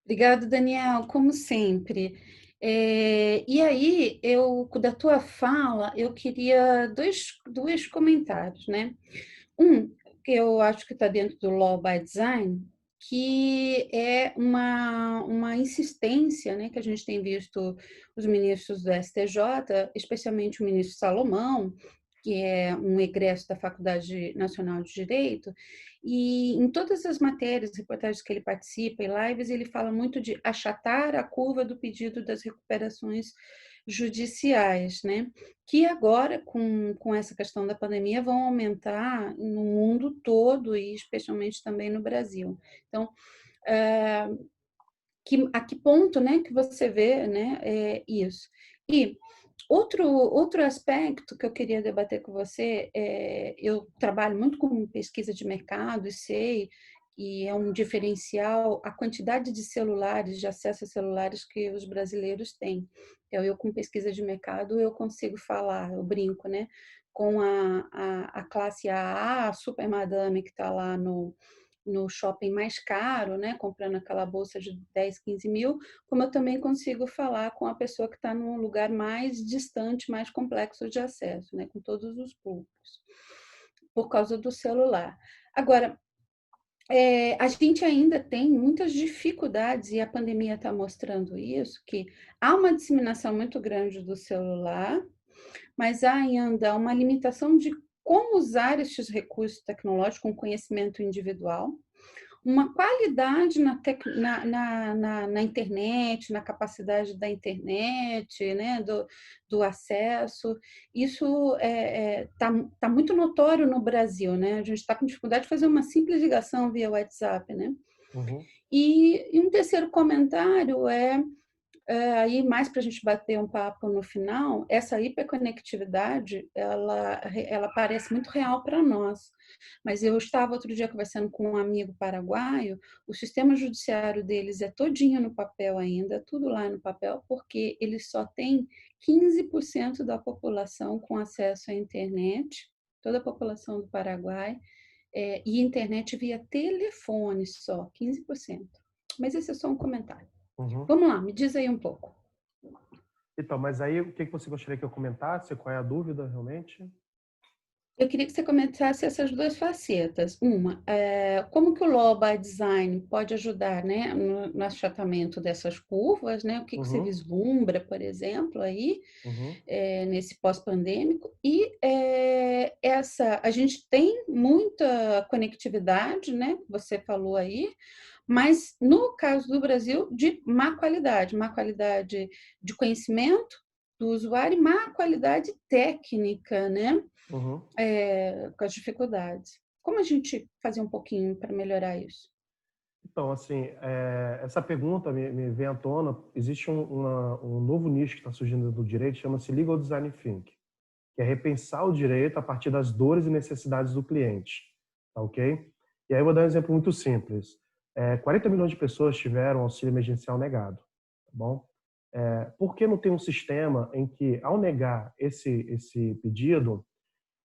Obrigado, Daniel, como sempre. E aí, da tua fala, eu queria dois comentários, né? Que eu acho que está dentro do Law by Design, que é uma insistência, né, que a gente tem visto os ministros do STJ, especialmente o ministro Salomão, que é um egresso da Faculdade Nacional de Direito, e em todas as matérias, reportagens que ele participa e lives, ele fala muito de achatar a curva do pedido das recuperações judiciais, né? Que agora, com essa questão da pandemia, vão aumentar no mundo todo e especialmente também no Brasil. Então, a que ponto, né, que você vê, né, isso? E outro aspecto que eu queria debater com você, eu trabalho muito com pesquisa de mercado e sei e é um diferencial a quantidade de celulares, de acesso a celulares que os brasileiros têm. Então, eu com pesquisa de mercado, eu consigo falar, eu brinco, né, com a classe AA, a super madame que está lá no shopping mais caro, né, comprando aquela bolsa de 10, 15 mil, como eu também consigo falar com a pessoa que está num lugar mais distante, mais complexo de acesso, né, com todos os públicos, por causa do celular. Agora, a gente ainda tem muitas dificuldades, e a pandemia está mostrando isso, que há uma disseminação muito grande do celular, mas há ainda uma limitação de como usar estes recursos tecnológicos com conhecimento individual, uma qualidade na internet, na capacidade da internet, né, do acesso. Isso tá muito notório no Brasil, né? A gente está com dificuldade de fazer uma simples ligação via WhatsApp, né? Uhum. E um terceiro comentário aí mais para a gente bater um papo no final, essa hiperconectividade, ela parece muito real para nós. Mas eu estava outro dia conversando com um amigo paraguaio, o sistema judiciário deles é todinho no papel ainda, tudo lá no papel, porque eles só têm 15% da população com acesso à internet, toda a população do Paraguai, e internet via telefone só, 15%. Mas esse é só um comentário. Uhum. Vamos lá, me diz aí um pouco. Então, mas aí o que você gostaria que eu comentasse? Qual é a dúvida, realmente? Eu queria que você comentasse essas duas facetas. Uma, como que o Low by Design pode ajudar, né, no achatamento dessas curvas, né? O que você vislumbra, por exemplo, aí, nesse pós-pandêmico? E a gente tem muita conectividade, né? Você falou aí, mas no caso do Brasil, de má qualidade de conhecimento do usuário e má qualidade técnica, né? Com as dificuldades. Como a gente fazer um pouquinho para melhorar isso? Então, assim, essa pergunta me vem à tona. Existe um novo nicho que está surgindo do direito, chama-se Legal Design Thinking, que é repensar o direito a partir das dores e necessidades do cliente, tá ok? E aí eu vou dar um exemplo muito simples. 40 milhões de pessoas tiveram auxílio emergencial negado, tá bom? Por que não tem um sistema em que, ao negar esse pedido,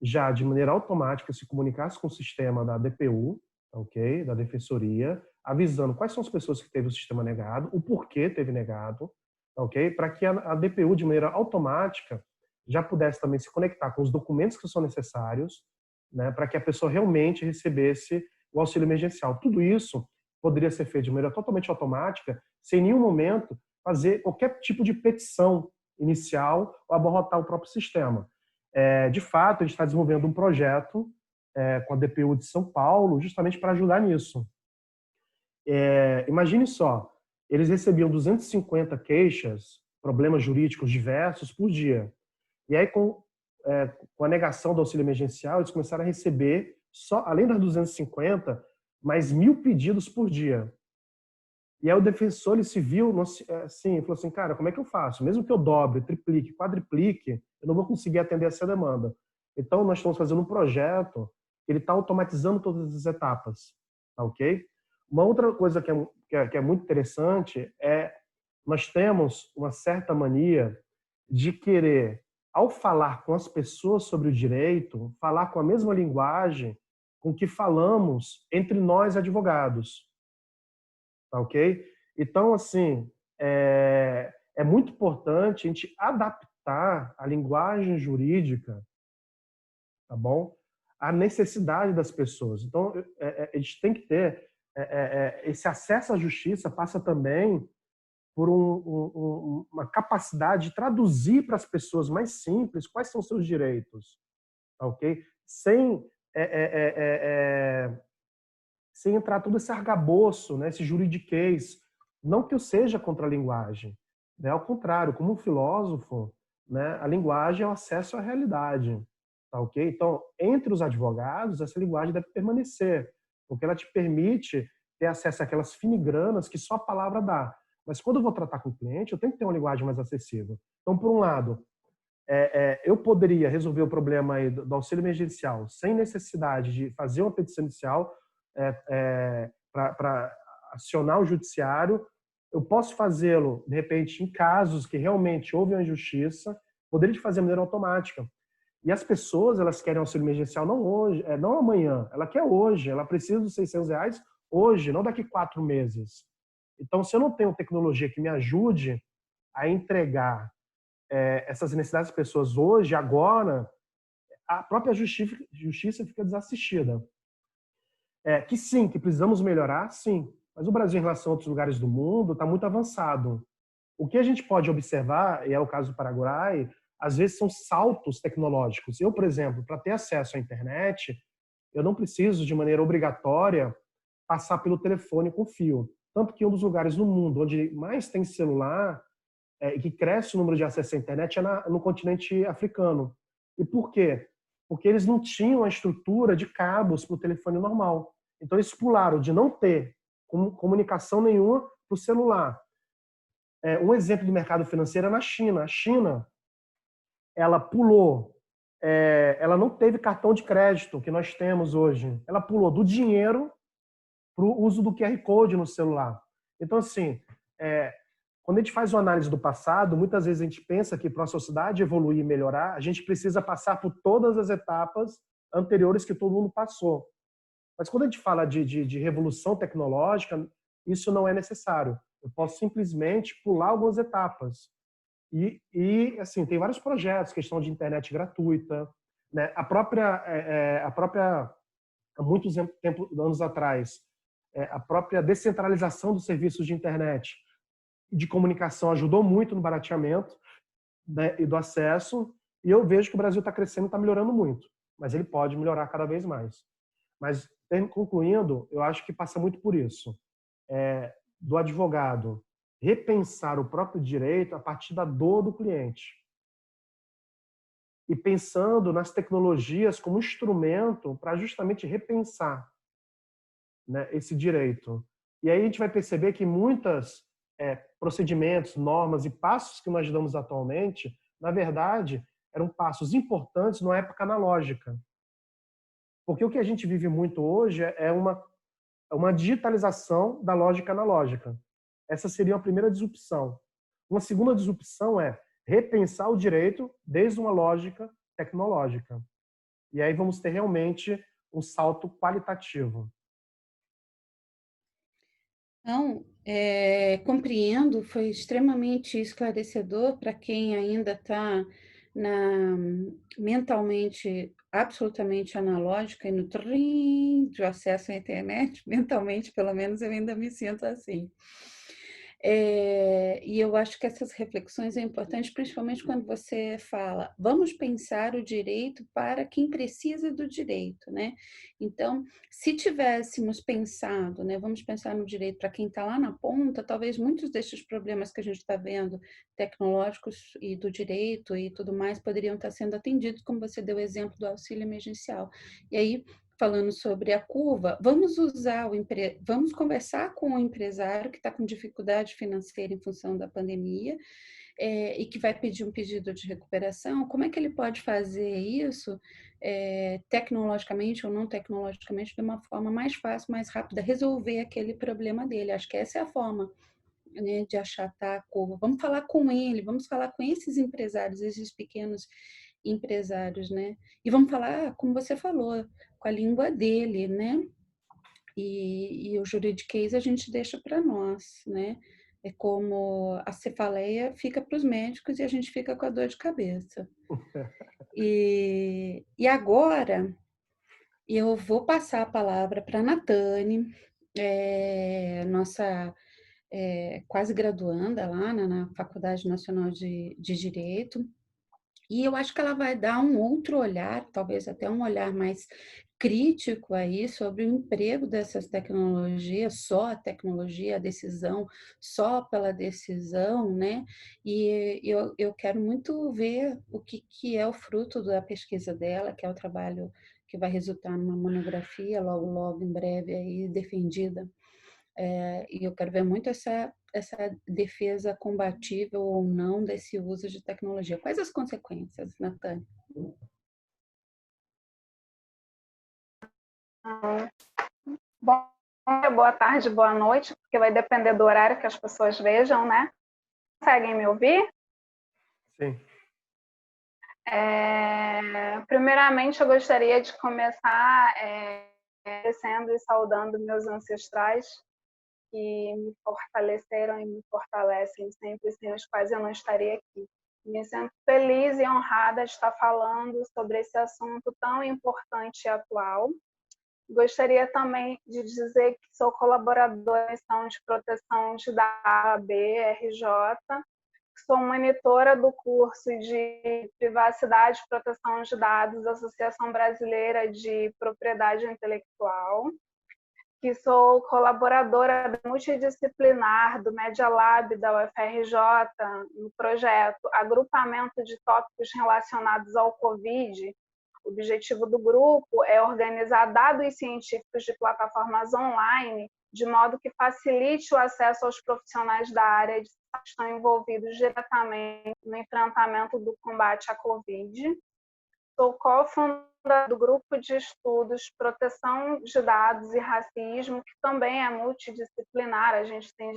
já de maneira automática se comunicasse com o sistema da DPU, ok, da Defensoria, avisando quais são as pessoas que teve o sistema negado, o porquê teve negado, ok, para que a DPU de maneira automática já pudesse também se conectar com os documentos que são necessários, né, para que a pessoa realmente recebesse o auxílio emergencial. Tudo isso poderia ser feito de maneira totalmente automática, sem em nenhum momento fazer qualquer tipo de petição inicial ou abarrotar o próprio sistema. De fato, a gente está desenvolvendo um projeto com a DPU de São Paulo, justamente para ajudar nisso. Imagine só, eles recebiam 250 queixas, problemas jurídicos diversos por dia. E aí, com a negação do auxílio emergencial, eles começaram a receber, só, além das 250, mais 1.000 pedidos por dia. E aí o defensor, ele se viu assim, falou assim, cara, como é que eu faço? Mesmo que eu dobre, triplique, quadriplique, eu não vou conseguir atender essa demanda. Então, nós estamos fazendo um projeto, ele está automatizando todas as etapas, tá ok? Uma outra coisa que é muito interessante nós temos uma certa mania de querer, ao falar com as pessoas sobre o direito, falar com a mesma linguagem com que falamos entre nós advogados. Tá ok? Então, assim, é muito importante a gente adaptar a linguagem jurídica, tá bom? À necessidade das pessoas. Então, a gente tem que ter esse acesso à justiça passa também por uma capacidade de traduzir para as pessoas mais simples quais são os seus direitos, tá ok? Sem entrar todo esse arcabouço, né, esse juridiquês. Não que eu seja contra a linguagem, né? Ao contrário, como um filósofo, né, a linguagem é o acesso à realidade, tá ok? Então, entre os advogados, essa linguagem deve permanecer, porque ela te permite ter acesso àquelas filigranas que só a palavra dá. Mas quando eu vou tratar com o cliente, eu tenho que ter uma linguagem mais acessível. Então, por um lado, eu poderia resolver o problema aí do auxílio emergencial sem necessidade de fazer uma petição inicial, para acionar o judiciário. Eu posso fazê-lo, de repente, em casos que realmente houve uma injustiça, poderia de fazer de maneira automática. E as pessoas, elas querem auxílio emergencial não hoje, não amanhã, ela quer hoje, ela precisa dos R$600 hoje, não daqui 4 meses. Então, se eu não tenho tecnologia que me ajude a entregar essas necessidades das pessoas hoje, agora, a própria justiça fica desassistida. Que sim, que precisamos melhorar, sim. Mas o Brasil, em relação a outros lugares do mundo, está muito avançado. O que a gente pode observar, e é o caso do Paraguai, às vezes são saltos tecnológicos. Eu, por exemplo, para ter acesso à internet, eu não preciso, de maneira obrigatória, passar pelo telefone com fio. Tanto que um dos lugares no mundo onde mais tem celular e que cresce o número de acesso à internet é no continente africano. E por quê? Porque eles não tinham a estrutura de cabos para o telefone normal. Então, eles pularam de não ter comunicação nenhuma para o celular. Um exemplo do mercado financeiro é na China. A China, ela pulou, ela não teve cartão de crédito que nós temos hoje. Ela pulou do dinheiro para o uso do QR Code no celular. Então, assim, quando a gente faz uma análise do passado, muitas vezes a gente pensa que para a sociedade evoluir e melhorar, a gente precisa passar por todas as etapas anteriores que todo mundo passou. Mas quando a gente fala de revolução tecnológica, isso não é necessário. Eu posso simplesmente pular algumas etapas. E assim, tem vários projetos, questão de internet gratuita, né? A própria, há muitos anos atrás, a própria descentralização dos serviços de internet e de comunicação ajudou muito no barateamento, né, e do acesso. E eu vejo que o Brasil está crescendo e está melhorando muito, mas ele pode melhorar cada vez mais. Mas, concluindo, eu acho que passa muito por isso. Do advogado repensar o próprio direito a partir da dor do cliente. E pensando nas tecnologias como instrumento para justamente repensar, né, esse direito. E aí a gente vai perceber que muitos procedimentos, normas e passos que nós damos atualmente, na verdade, eram passos importantes numa época analógica. Porque o que a gente vive muito hoje é uma digitalização da lógica analógica. Essa seria a primeira disrupção. Uma segunda disrupção é repensar o direito desde uma lógica tecnológica. E aí vamos ter realmente um salto qualitativo. Então, compreendo, foi extremamente esclarecedor para quem ainda está mentalmente absolutamente analógica e no trim de acesso à internet, mentalmente, pelo menos, eu ainda me sinto assim. E eu acho que essas reflexões é importante, principalmente quando você fala, vamos pensar o direito para quem precisa do direito, né? Então, se tivéssemos pensado, né, vamos pensar no direito para quem está lá na ponta, talvez muitos desses problemas que a gente está vendo, tecnológicos e do direito e tudo mais, poderiam estar sendo atendidos, como você deu o exemplo do auxílio emergencial. E aí, falando sobre a curva, vamos conversar com o empresário que está com dificuldade financeira em função da pandemia e que vai pedir um pedido de recuperação. Como é que ele pode fazer isso tecnologicamente ou não tecnologicamente de uma forma mais fácil, mais rápida, resolver aquele problema dele? Acho que essa é a forma, né, de achatar a curva. Vamos falar com ele, vamos falar com esses empresários, esses pequenos empresários, né? E vamos falar, como você falou, com a língua dele, né? E o juridiquês a gente deixa para nós, né? É como a cefaleia fica para os médicos e a gente fica com a dor de cabeça. E agora eu vou passar a palavra para a Natane, nossa quase graduanda lá na Faculdade Nacional de Direito. E eu acho que ela vai dar um outro olhar, talvez até um olhar mais crítico aí sobre o emprego dessas tecnologias, só a tecnologia, a decisão, só pela decisão, né? E eu quero muito ver o que é o fruto da pesquisa dela, que é o trabalho que vai resultar numa monografia, logo, logo, em breve, aí, defendida. E eu quero ver muito essa defesa combatível ou não desse uso de tecnologia. Quais as consequências, Natane? Bom dia, boa tarde, boa noite, porque vai depender do horário que as pessoas vejam, né? Conseguem me ouvir? Sim. Primeiramente, eu gostaria de começar agradecendo e saudando meus ancestrais que me fortaleceram e me fortalecem sempre, sem os quais eu não estaria aqui. Me sinto feliz e honrada de estar falando sobre esse assunto tão importante e atual. Gostaria também de dizer que sou colaboradora da Missão de Proteção de Dados BRJ, sou monitora do curso de Privacidade e Proteção de Dados da Associação Brasileira de Propriedade Intelectual, que sou colaboradora multidisciplinar do Media Lab da UFRJ no projeto Agrupamento de Tópicos Relacionados ao Covid. O objetivo do grupo é organizar dados científicos de plataformas online de modo que facilite o acesso aos profissionais da área que estão envolvidos diretamente no enfrentamento do combate à Covid. Sou cofundadora do grupo de estudos Proteção de Dados e Racismo, que também é multidisciplinar. A gente tem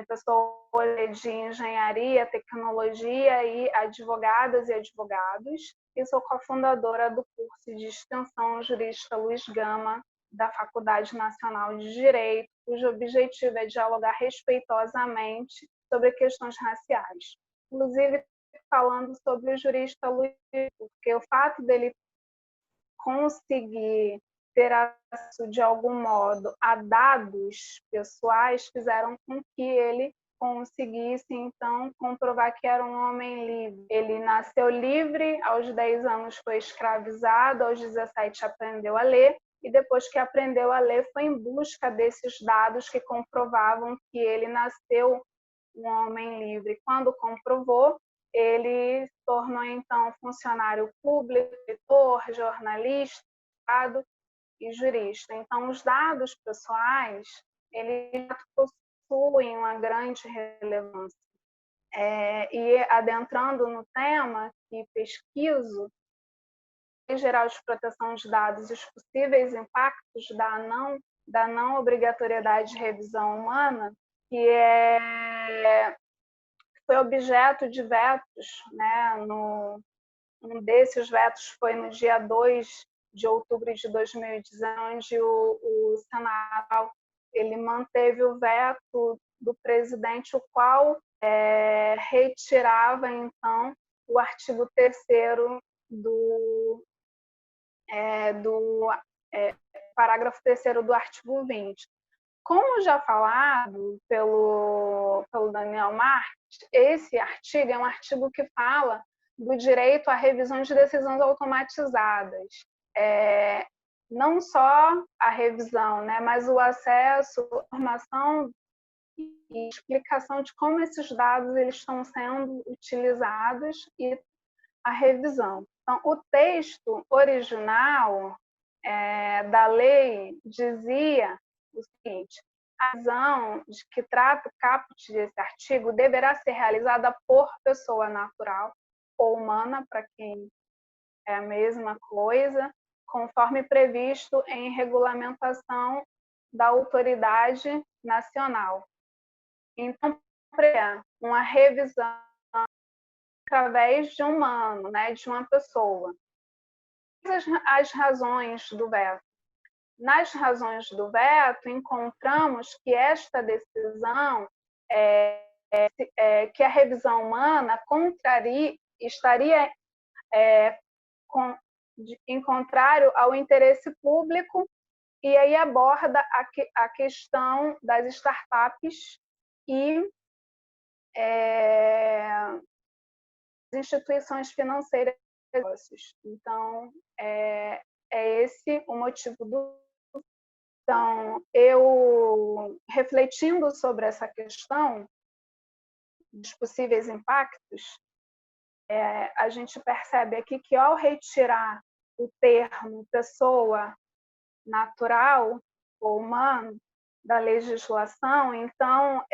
pessoas de engenharia, tecnologia e advogadas e advogados. E sou cofundadora do curso de extensão Jurista Luiz Gama, da Faculdade Nacional de Direito, cujo objetivo é dialogar respeitosamente sobre questões raciais. Inclusive, falando sobre o jurista Luiz, porque o fato dele conseguir ter acesso, de algum modo, a dados pessoais fizeram com que ele conseguisse, então, comprovar que era um homem livre. Ele nasceu livre, aos 10 anos foi escravizado, aos 17 aprendeu a ler, e depois que aprendeu a ler, foi em busca desses dados que comprovavam que ele nasceu um homem livre. Quando comprovou, ele se tornou, então, funcionário público, editor, jornalista e jurista. Então, os dados pessoais, eles possuem uma grande relevância. E adentrando no tema que pesquiso, Lei Geral de Proteção de Dados e os possíveis impactos da não obrigatoriedade de revisão humana, que foi objeto de vetos, né? Um desses vetos foi no dia 2 de outubro de 2019, onde o Senado ele manteve o veto do presidente, o qual retirava, então, o artigo 3º do parágrafo 3º do artigo 20. Como já falado pelo Daniel Marques, esse artigo é um artigo que fala do direito à revisão de decisões automatizadas. Não só a revisão, né, mas o acesso, informação e explicação de como esses dados eles estão sendo utilizados e a revisão. Então, o texto original da lei dizia o seguinte: a revisão de que trata o caput desse artigo deverá ser realizada por pessoa natural ou humana, para quem é a mesma coisa, conforme previsto em regulamentação da autoridade nacional. Então, uma revisão através de um humano, né, de uma pessoa. As razões do veto. Nas razões do veto, encontramos que esta decisão, que a revisão humana estaria em contrário ao interesse público, e aí aborda a questão das startups e instituições financeiras. Então, é esse o motivo do... Então, eu, refletindo sobre essa questão dos possíveis impactos, a gente percebe aqui que, ao retirar o termo pessoa natural ou humano da legislação, então,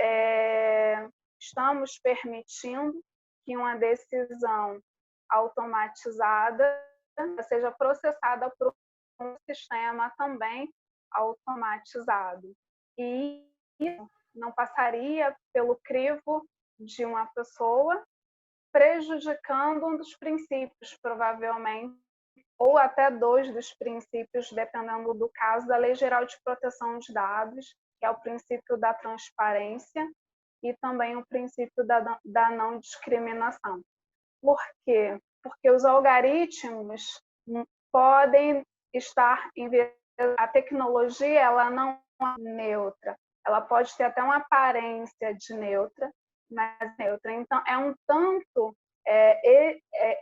estamos permitindo que uma decisão automatizada seja processada por um sistema também automatizado. E isso não passaria pelo crivo de uma pessoa, prejudicando um dos princípios, provavelmente, ou até dois dos princípios, dependendo do caso, da Lei Geral de Proteção de Dados, que é o princípio da transparência e também o princípio da não discriminação. Por quê? Porque os algoritmos podem estar a tecnologia, ela não é neutra, ela pode ter até uma aparência de neutra, mas neutra. Então, é um tanto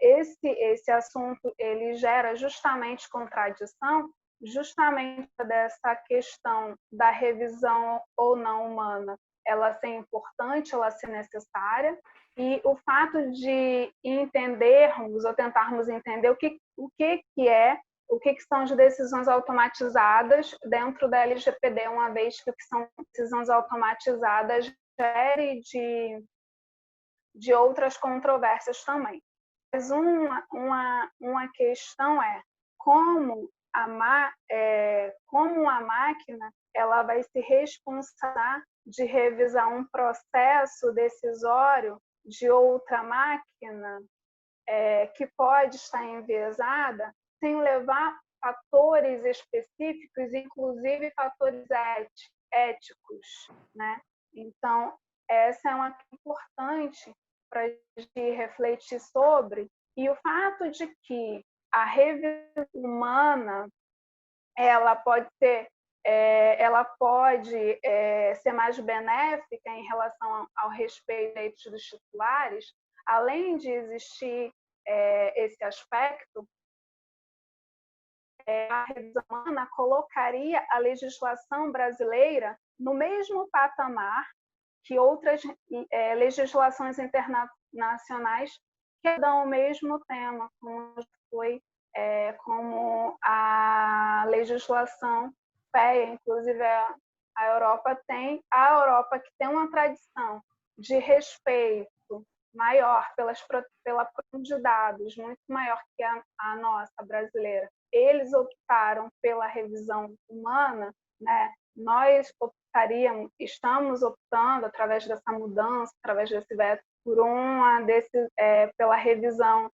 esse assunto ele gera justamente contradição, justamente dessa questão da revisão ou não humana, ela ser importante, ela ser necessária, e o fato de entendermos ou tentarmos entender o que são as decisões automatizadas dentro da LGPD, uma vez que o que são decisões automatizadas gere de outras controvérsias também. Mas uma questão é como a máquina ela vai se responsabilizar de revisar um processo decisório de outra máquina que pode estar enviesada, sem levar fatores específicos, inclusive fatores éticos, né? Então, essa é uma coisa importante para a gente refletir sobre, e o fato de que a revisão humana ela pode ser ser mais benéfica em relação ao respeito dos titulares, além de existir esse aspecto, a revisão humana colocaria a legislação brasileira no mesmo patamar que outras legislações internacionais que dão o mesmo tema, como a legislação europeia, inclusive a Europa que tem uma tradição de respeito maior pela proteção de dados, muito maior que a nossa brasileira. Eles optaram pela revisão humana, né? Nós estamos optando, através dessa mudança, através desse veto, pela revisão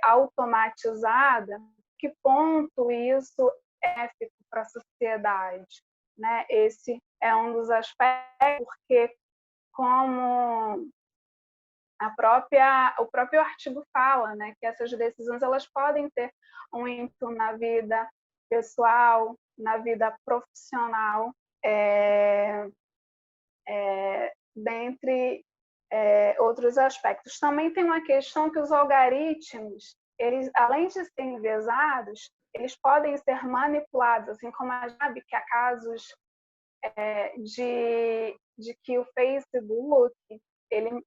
automatizada. Que ponto isso é ético para a sociedade, né? Esse é um dos aspectos, porque como o próprio artigo fala, né, que essas decisões elas podem ter um impacto na vida pessoal, na vida profissional, dentre outros aspectos. Também tem uma questão que os algoritmos, eles, além de serem enviesados, eles podem ser manipulados, assim como a gente sabe que há casos de que o Facebook ele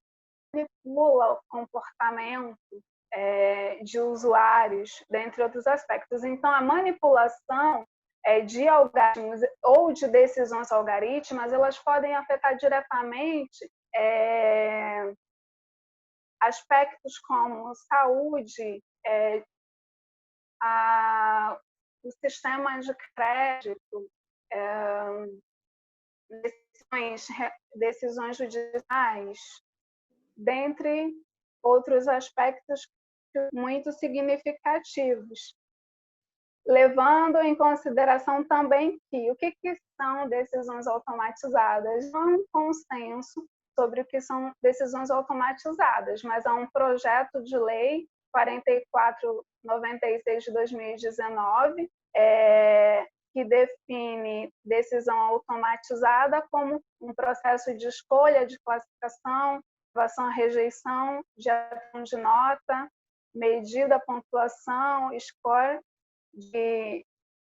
manipula o comportamento de usuários, dentre outros aspectos. Então, a manipulação de algoritmos ou de decisões algorítmicas, elas podem afetar diretamente aspectos como saúde, o sistema de crédito, decisões judiciais, dentre outros aspectos muito significativos, levando em consideração também que o que são decisões automatizadas. Não há um consenso sobre o que são decisões automatizadas, mas há um projeto de lei 4496 de 2019, que define decisão automatizada como um processo de escolha, de classificação, aprovação, rejeição, geração de nota, medida, pontuação, score, de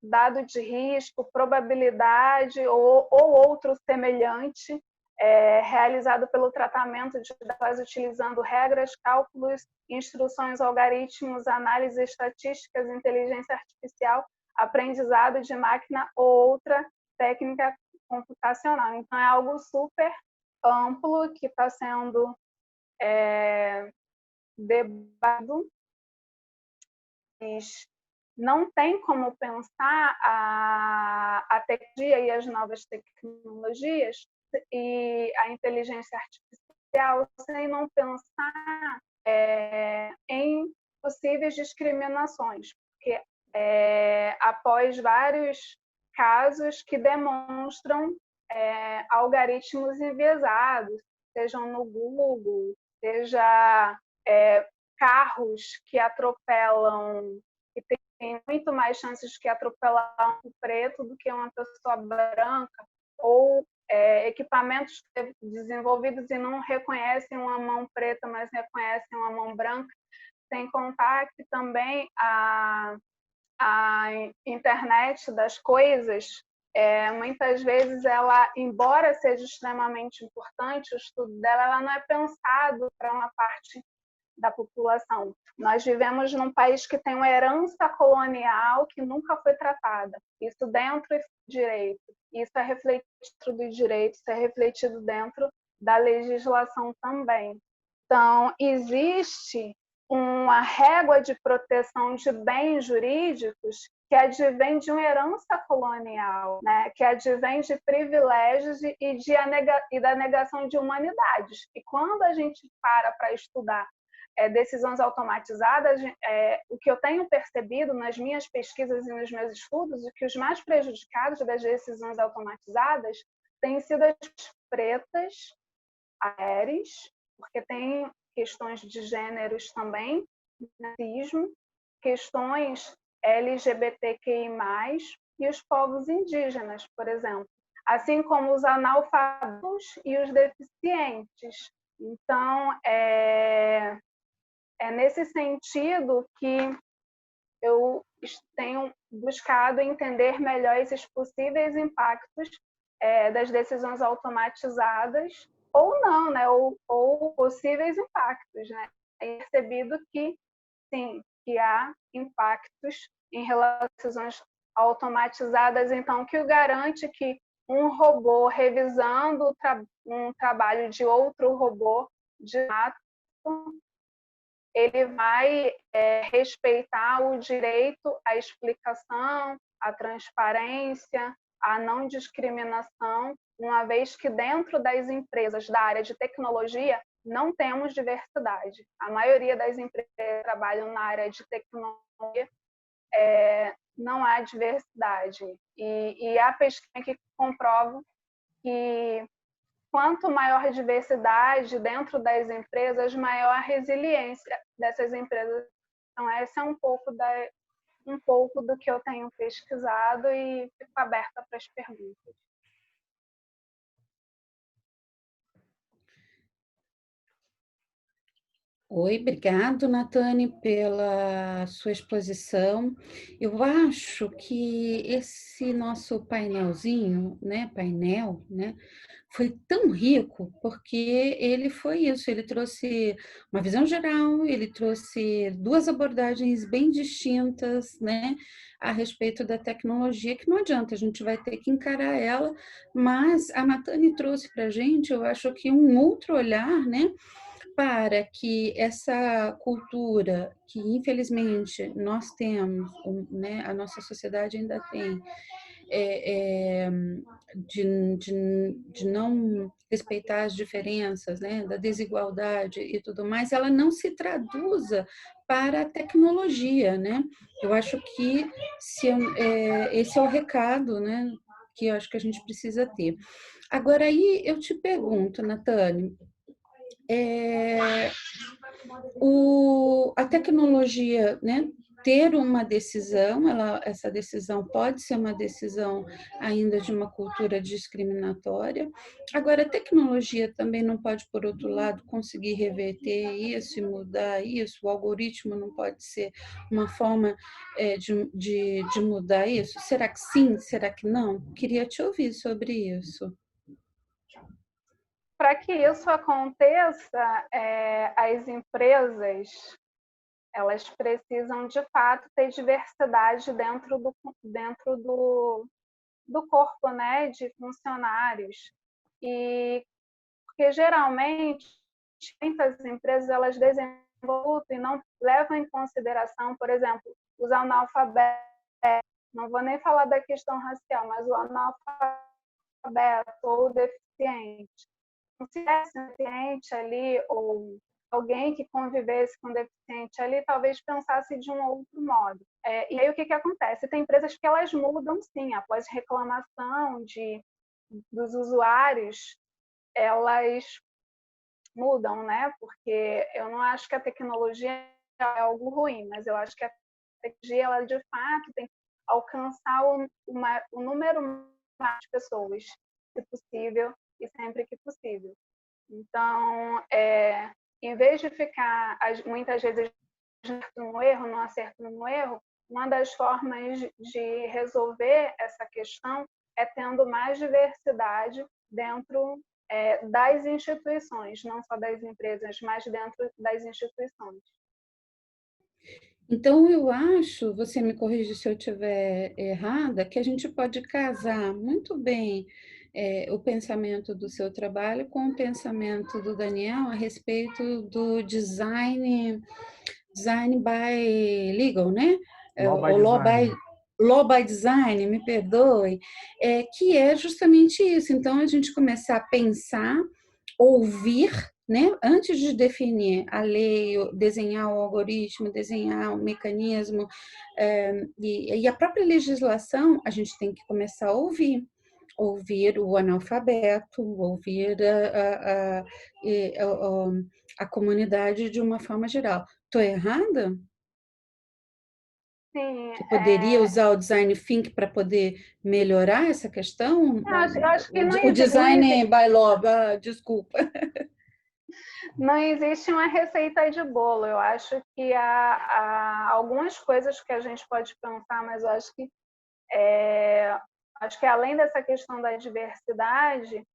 dado de risco, probabilidade ou outro semelhante, realizado pelo tratamento de dados utilizando regras, cálculos, instruções, algoritmos, análises estatísticas, inteligência artificial, aprendizado de máquina ou outra técnica computacional. Então, é algo super amplo que está sendo debatido. não tem como pensar a tecnologia e as novas tecnologias e a inteligência artificial sem não pensar em possíveis discriminações, porque após vários casos que demonstram algoritmos enviesados, sejam no Google, seja carros que atropelam, que tem muito mais chances de atropelar um preto do que uma pessoa branca, ou equipamentos desenvolvidos e não reconhecem uma mão preta, mas reconhecem uma mão branca, sem contar que também a internet das coisas, muitas vezes ela, embora seja extremamente importante, o estudo dela ela não é pensado para uma parte da população. Nós vivemos num país que tem uma herança colonial que nunca foi tratada. Isso dentro do direito. Isso é refletido do direito, isso é refletido dentro da legislação também. Então, existe uma régua de proteção de bens jurídicos que advém de uma herança colonial, né? Que advém de privilégios e da negação de humanidades. E quando a gente para estudar decisões automatizadas, o que eu tenho percebido nas minhas pesquisas e nos meus estudos é que os mais prejudicados das decisões automatizadas têm sido as pretas, mulheres, porque tem questões de gêneros também, racismo, questões LGBTQI+, e os povos indígenas, por exemplo, assim como os analfabetos e os deficientes. Então, é nesse sentido que eu tenho buscado entender melhor esses possíveis impactos das decisões automatizadas, ou não, né? ou possíveis impactos. Né? É percebido que, sim, que há impactos em relação às decisões automatizadas, então, que o garante que um robô revisando um trabalho de outro robô, de fato, ele vai respeitar o direito à explicação, à transparência, à não discriminação, uma vez que dentro das empresas da área de tecnologia não temos diversidade. A maioria das empresas que trabalham na área de tecnologia não há diversidade. E há pesquisa que comprovam que quanto maior a diversidade dentro das empresas, maior a resiliência dessas empresas. Então, esse é um pouco do que eu tenho pesquisado e fico aberta para as perguntas. Oi, obrigado, Natane, pela sua exposição. Eu acho que esse nosso painel, né, foi tão rico porque ele foi isso, ele trouxe uma visão geral, ele trouxe duas abordagens bem distintas, né, a respeito da tecnologia, que não adianta, a gente vai ter que encarar ela, mas a Natane trouxe para a gente, eu acho que um outro olhar, né, para que essa cultura que infelizmente nós temos, né, a nossa sociedade ainda tem, de não respeitar as diferenças, né, da desigualdade e tudo mais, ela não se traduza para a tecnologia, né? Eu acho que esse é o recado, né, que eu acho que a gente precisa ter. Agora aí eu te pergunto, Natane, a tecnologia, né, ter uma decisão, essa decisão pode ser uma decisão ainda de uma cultura discriminatória. Agora, a tecnologia também não pode, por outro lado, conseguir reverter isso e mudar isso. O algoritmo não pode ser uma forma de mudar isso. Será que sim? Será que não? Queria te ouvir sobre isso. Para que isso aconteça, as empresas elas precisam de fato ter diversidade dentro do corpo, né, de funcionários. E porque geralmente muitas empresas elas desenvolvem e não levam em consideração, por exemplo, os analfabetos, não vou nem falar da questão racial, mas o analfabeto ou o deficiente. Se tivesse um deficiente ali, ou alguém que convivesse com deficiente ali, talvez pensasse de um outro modo. E aí o que acontece? Tem empresas que elas mudam, sim, após reclamação dos usuários, elas mudam, né? Porque eu não acho que a tecnologia é algo ruim, mas eu acho que a tecnologia, ela de fato tem que alcançar o número máximo de pessoas, se possível, e sempre que possível. Então, em vez de ficar, muitas vezes, no acerto no erro, uma das formas de resolver essa questão é tendo mais diversidade dentro das instituições, não só das empresas, mas dentro das instituições. Então, eu acho, você me corrige se eu estiver errada, que a gente pode casar muito bem o pensamento do seu trabalho com o pensamento do Daniel a respeito do design by legal, né? Law by design, me perdoe, que é justamente isso. Então, a gente começar a pensar, ouvir, né? Antes de definir a lei, desenhar o algoritmo, desenhar o mecanismo e a própria legislação, a gente tem que começar a ouvir o analfabeto, ouvir a comunidade de uma forma geral. Estou errada? Sim, Que poderia usar o design thinking para poder melhorar essa questão? Eu acho que O design by law, desculpa. Não existe uma receita de bolo. Eu acho que há algumas coisas que a gente pode pensar, mas eu acho que além dessa questão da diversidade,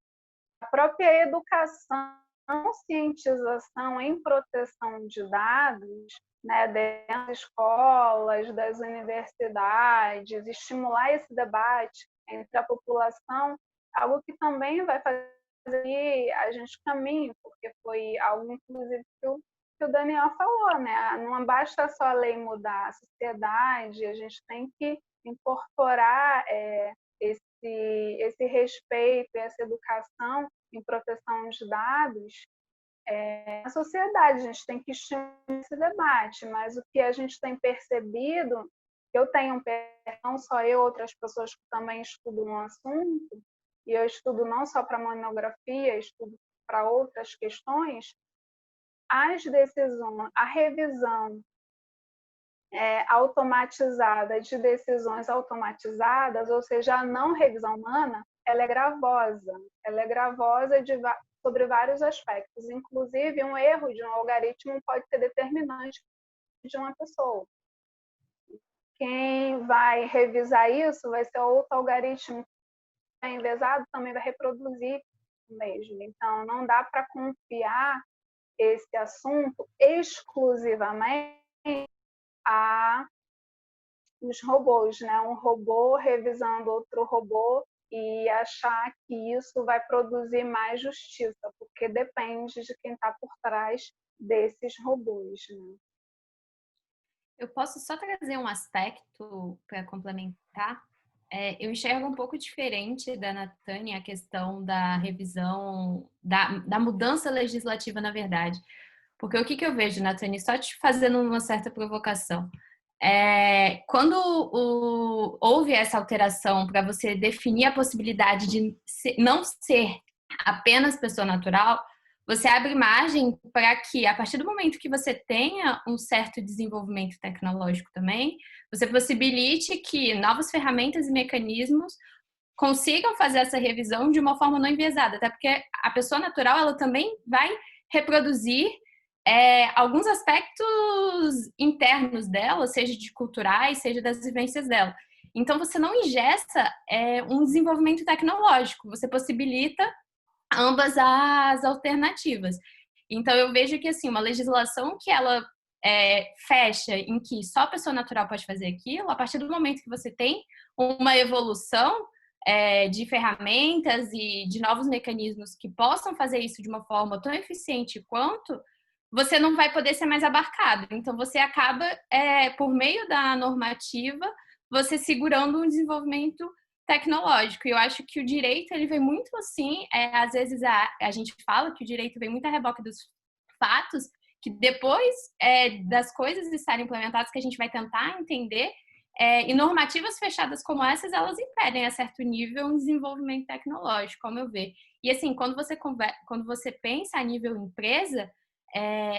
a própria educação, conscientização em proteção de dados, né, dentro das escolas, das universidades, estimular esse debate entre a população, algo que também vai fazer que a gente caminhe, porque foi algo, inclusive, que o Daniel falou, né? Não basta só a lei mudar, a sociedade, a gente tem que incorporar esse respeito, essa educação em proteção de dados na sociedade. A gente tem que estimular esse debate, mas o que a gente tem percebido, eu tenho, não só eu, outras pessoas que também estudam um assunto, e eu estudo não só para monografia, estudo para outras questões, as decisões, a revisão automatizada de decisões automatizadas, ou seja, a não revisão humana, ela é gravosa. Ela é gravosa sobre vários aspectos. Inclusive, um erro de um algoritmo pode ser determinante de uma pessoa. Quem vai revisar isso vai ser outro algoritmo que é enviesado, também vai reproduzir o mesmo. Então, não dá para confiar esse assunto exclusivamente os robôs, né? Um robô revisando outro robô e achar que isso vai produzir mais justiça, porque depende de quem está por trás desses robôs, né? Eu posso só trazer um aspecto para complementar? Eu enxergo um pouco diferente da Natânia a questão da revisão, da mudança legislativa, na verdade. Porque o que eu vejo, Natânia, só te fazendo uma certa provocação. Quando houve essa alteração para você definir a possibilidade de não ser apenas pessoa natural, você abre margem para que, a partir do momento que você tenha um certo desenvolvimento tecnológico também, você possibilite que novas ferramentas e mecanismos consigam fazer essa revisão de uma forma não enviesada, até porque a pessoa natural, ela também vai reproduzir alguns aspectos internos dela, seja de culturais, seja das vivências dela. Então, você não ingessa um desenvolvimento tecnológico, você possibilita ambas as alternativas. Então, eu vejo que, assim, uma legislação que ela fecha em que só a pessoa natural pode fazer aquilo, a partir do momento que você tem uma evolução de ferramentas e de novos mecanismos que possam fazer isso de uma forma tão eficiente quanto, você não vai poder ser mais abarcado. Então, você acaba, por meio da normativa, você segurando um desenvolvimento tecnológico. E eu acho que o direito, ele vem muito assim, às vezes a gente fala que o direito vem muito a reboque dos fatos, que depois das coisas estarem implementadas, que a gente vai tentar entender, e normativas fechadas como essas, elas impedem a certo nível um desenvolvimento tecnológico, ao meu ver. E assim, quando você pensa a nível empresa,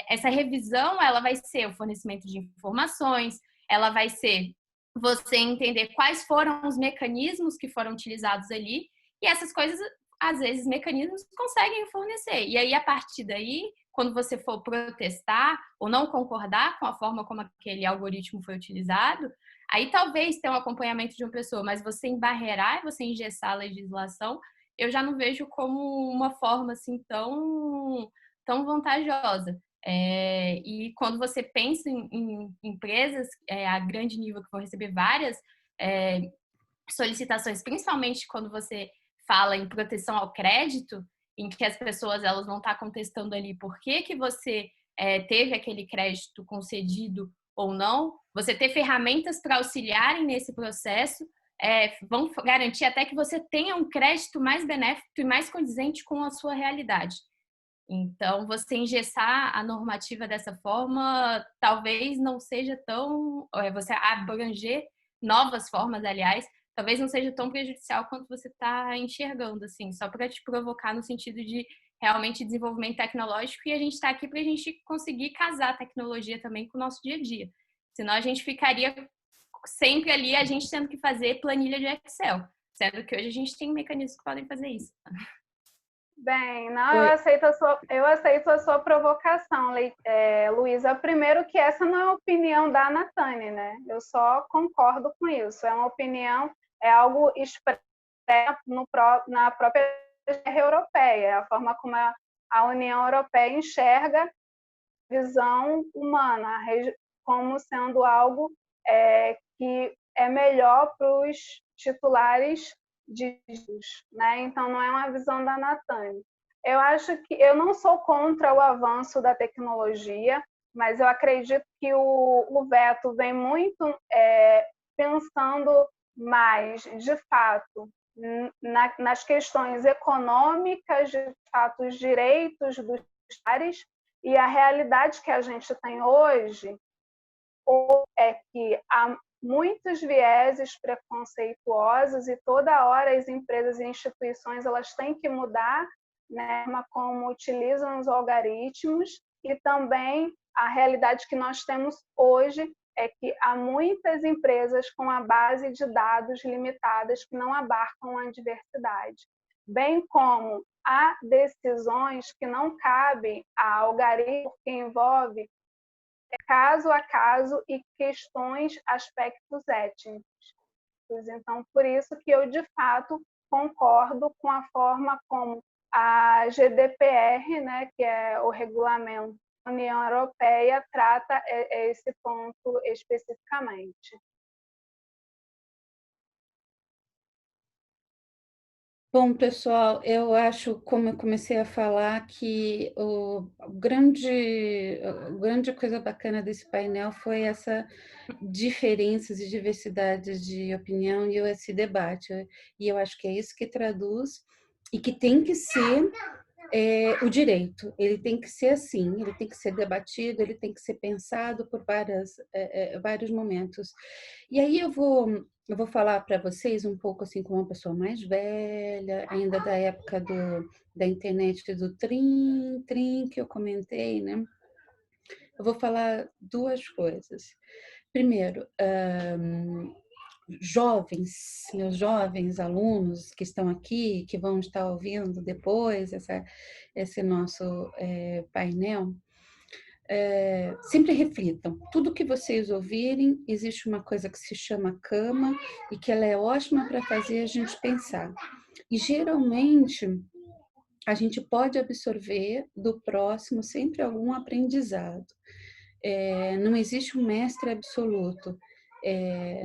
essa revisão, ela vai ser o fornecimento de informações, ela vai ser você entender quais foram os mecanismos que foram utilizados ali, e essas coisas, às vezes, mecanismos conseguem fornecer. E aí, a partir daí, quando você for protestar ou não concordar com a forma como aquele algoritmo foi utilizado, aí talvez tenha um acompanhamento de uma pessoa, mas você embarrear e você engessar a legislação, eu já não vejo como uma forma assim tão vantajosa. E quando você pensa em empresas a grande nível que vão receber várias solicitações, principalmente quando você fala em proteção ao crédito, em que as pessoas elas vão estar contestando ali por que você teve aquele crédito concedido ou não, você ter ferramentas para auxiliarem nesse processo, vão garantir até que você tenha um crédito mais benéfico e mais condizente com a sua realidade. Então, você engessar a normativa dessa forma, talvez não seja tão... Você abranger novas formas, aliás, talvez não seja tão prejudicial quanto você está enxergando, assim, só para te provocar no sentido de realmente desenvolvimento tecnológico, e a gente está aqui para a gente conseguir casar a tecnologia também com o nosso dia a dia. Senão a gente ficaria sempre ali, a gente tendo que fazer planilha de Excel, sendo que hoje a gente tem mecanismos que podem fazer isso. Bem, não, eu aceito a sua provocação, Luísa. Primeiro que essa não é a opinião da Natane, né? Eu só concordo com isso. É uma opinião, é algo expresso na própria europeia, a forma como a União Europeia enxerga a visão humana como sendo algo que é melhor para os titulares né? Então, não é uma visão da Natane. Eu acho que eu não sou contra o avanço da tecnologia, mas eu acredito que o veto vem muito pensando mais, de fato, nas questões econômicas, de fato, os direitos dos pares, e a realidade que a gente tem hoje é que há muitos vieses preconceituosos e toda hora as empresas e instituições elas têm que mudar, né, como utilizam os algoritmos, e também a realidade que nós temos hoje é que há muitas empresas com a base de dados limitadas que não abarcam a diversidade, bem como há decisões que não cabem a algoritmo, que envolve caso a caso e questões, aspectos étnicos. Então, por isso que eu, de fato, concordo com a forma como a GDPR, né, que é o regulamento da União Europeia, trata esse ponto especificamente. Bom, pessoal, eu acho, como eu comecei a falar, que a grande coisa bacana desse painel foi essa diferenças e diversidades de opinião e esse debate. E eu acho que é isso que traduz e que tem que ser o direito. Ele tem que ser assim, ele tem que ser debatido, ele tem que ser pensado por vários momentos. E aí eu vou falar para vocês um pouco assim como uma pessoa mais velha, ainda da época da internet do trim, que eu comentei, né? Eu vou falar duas coisas. Primeiro, meus jovens alunos que estão aqui, que vão estar ouvindo depois esse nosso painel, sempre reflitam. Tudo que vocês ouvirem, existe uma coisa que se chama cama e que ela é ótima para fazer a gente pensar. E geralmente a gente pode absorver do próximo sempre algum aprendizado. Não existe um mestre absoluto.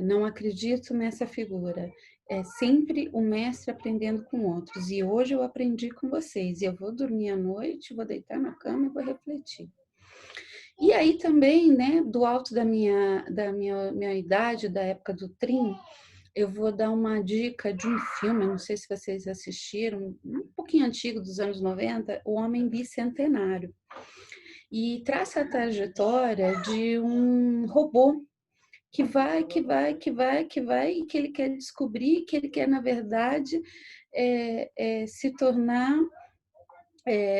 Não acredito nessa figura. É sempre o mestre aprendendo com outros. E hoje eu aprendi com vocês. E eu vou dormir à noite, vou deitar na cama e vou refletir. E aí também, né, do alto da minha idade, da época do Trim, eu vou dar uma dica de um filme, não sei se vocês assistiram, um pouquinho antigo, dos anos 90, O Homem Bicentenário. E traça a trajetória de um robô que vai, e que ele quer descobrir, que ele quer, na verdade, se tornar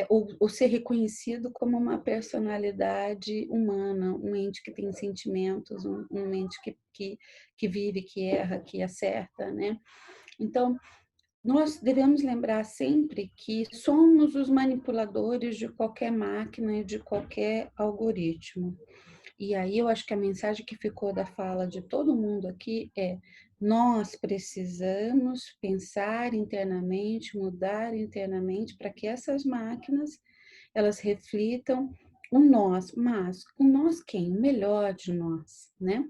ou ser reconhecido como uma personalidade humana, um ente que tem sentimentos, um ente que vive, que erra, que acerta, né? Então, nós devemos lembrar sempre que somos os manipuladores de qualquer máquina e de qualquer algoritmo. E aí eu acho que a mensagem que ficou da fala de todo mundo aqui é: nós precisamos pensar internamente, mudar internamente para que essas máquinas elas reflitam o nós, mas o nós quem? O melhor de nós, né?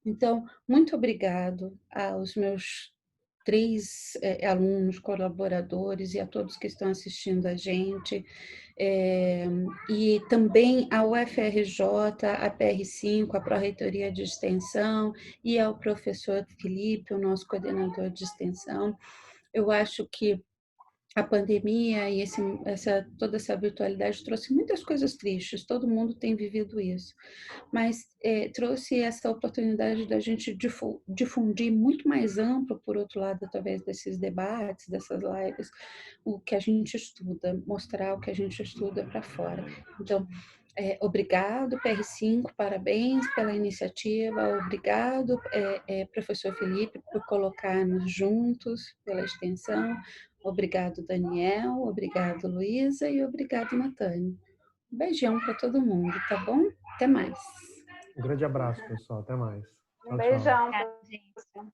Então, muito obrigado aos meus 3 alunos, colaboradores e a todos que estão assistindo a gente. E também a UFRJ, a PR5, a Pró-Reitoria de Extensão e ao professor Felipe, o nosso coordenador de extensão. Eu acho que a pandemia e toda essa virtualidade trouxe muitas coisas tristes, todo mundo tem vivido isso, mas trouxe essa oportunidade da gente difundir muito mais amplo, por outro lado, através desses debates, dessas lives, o que a gente estuda, mostrar o que a gente estuda para fora. Então, obrigado, PR5, parabéns pela iniciativa, obrigado, professor Felipe, por colocar-nos juntos pela extensão, obrigado, Daniel, obrigado, Luísa, e obrigado, Natânia. Um beijão para todo mundo, tá bom? Até mais. Um grande abraço, pessoal. Até mais. Um beijão. Obrigada, gente. Tchau.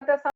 Tchau.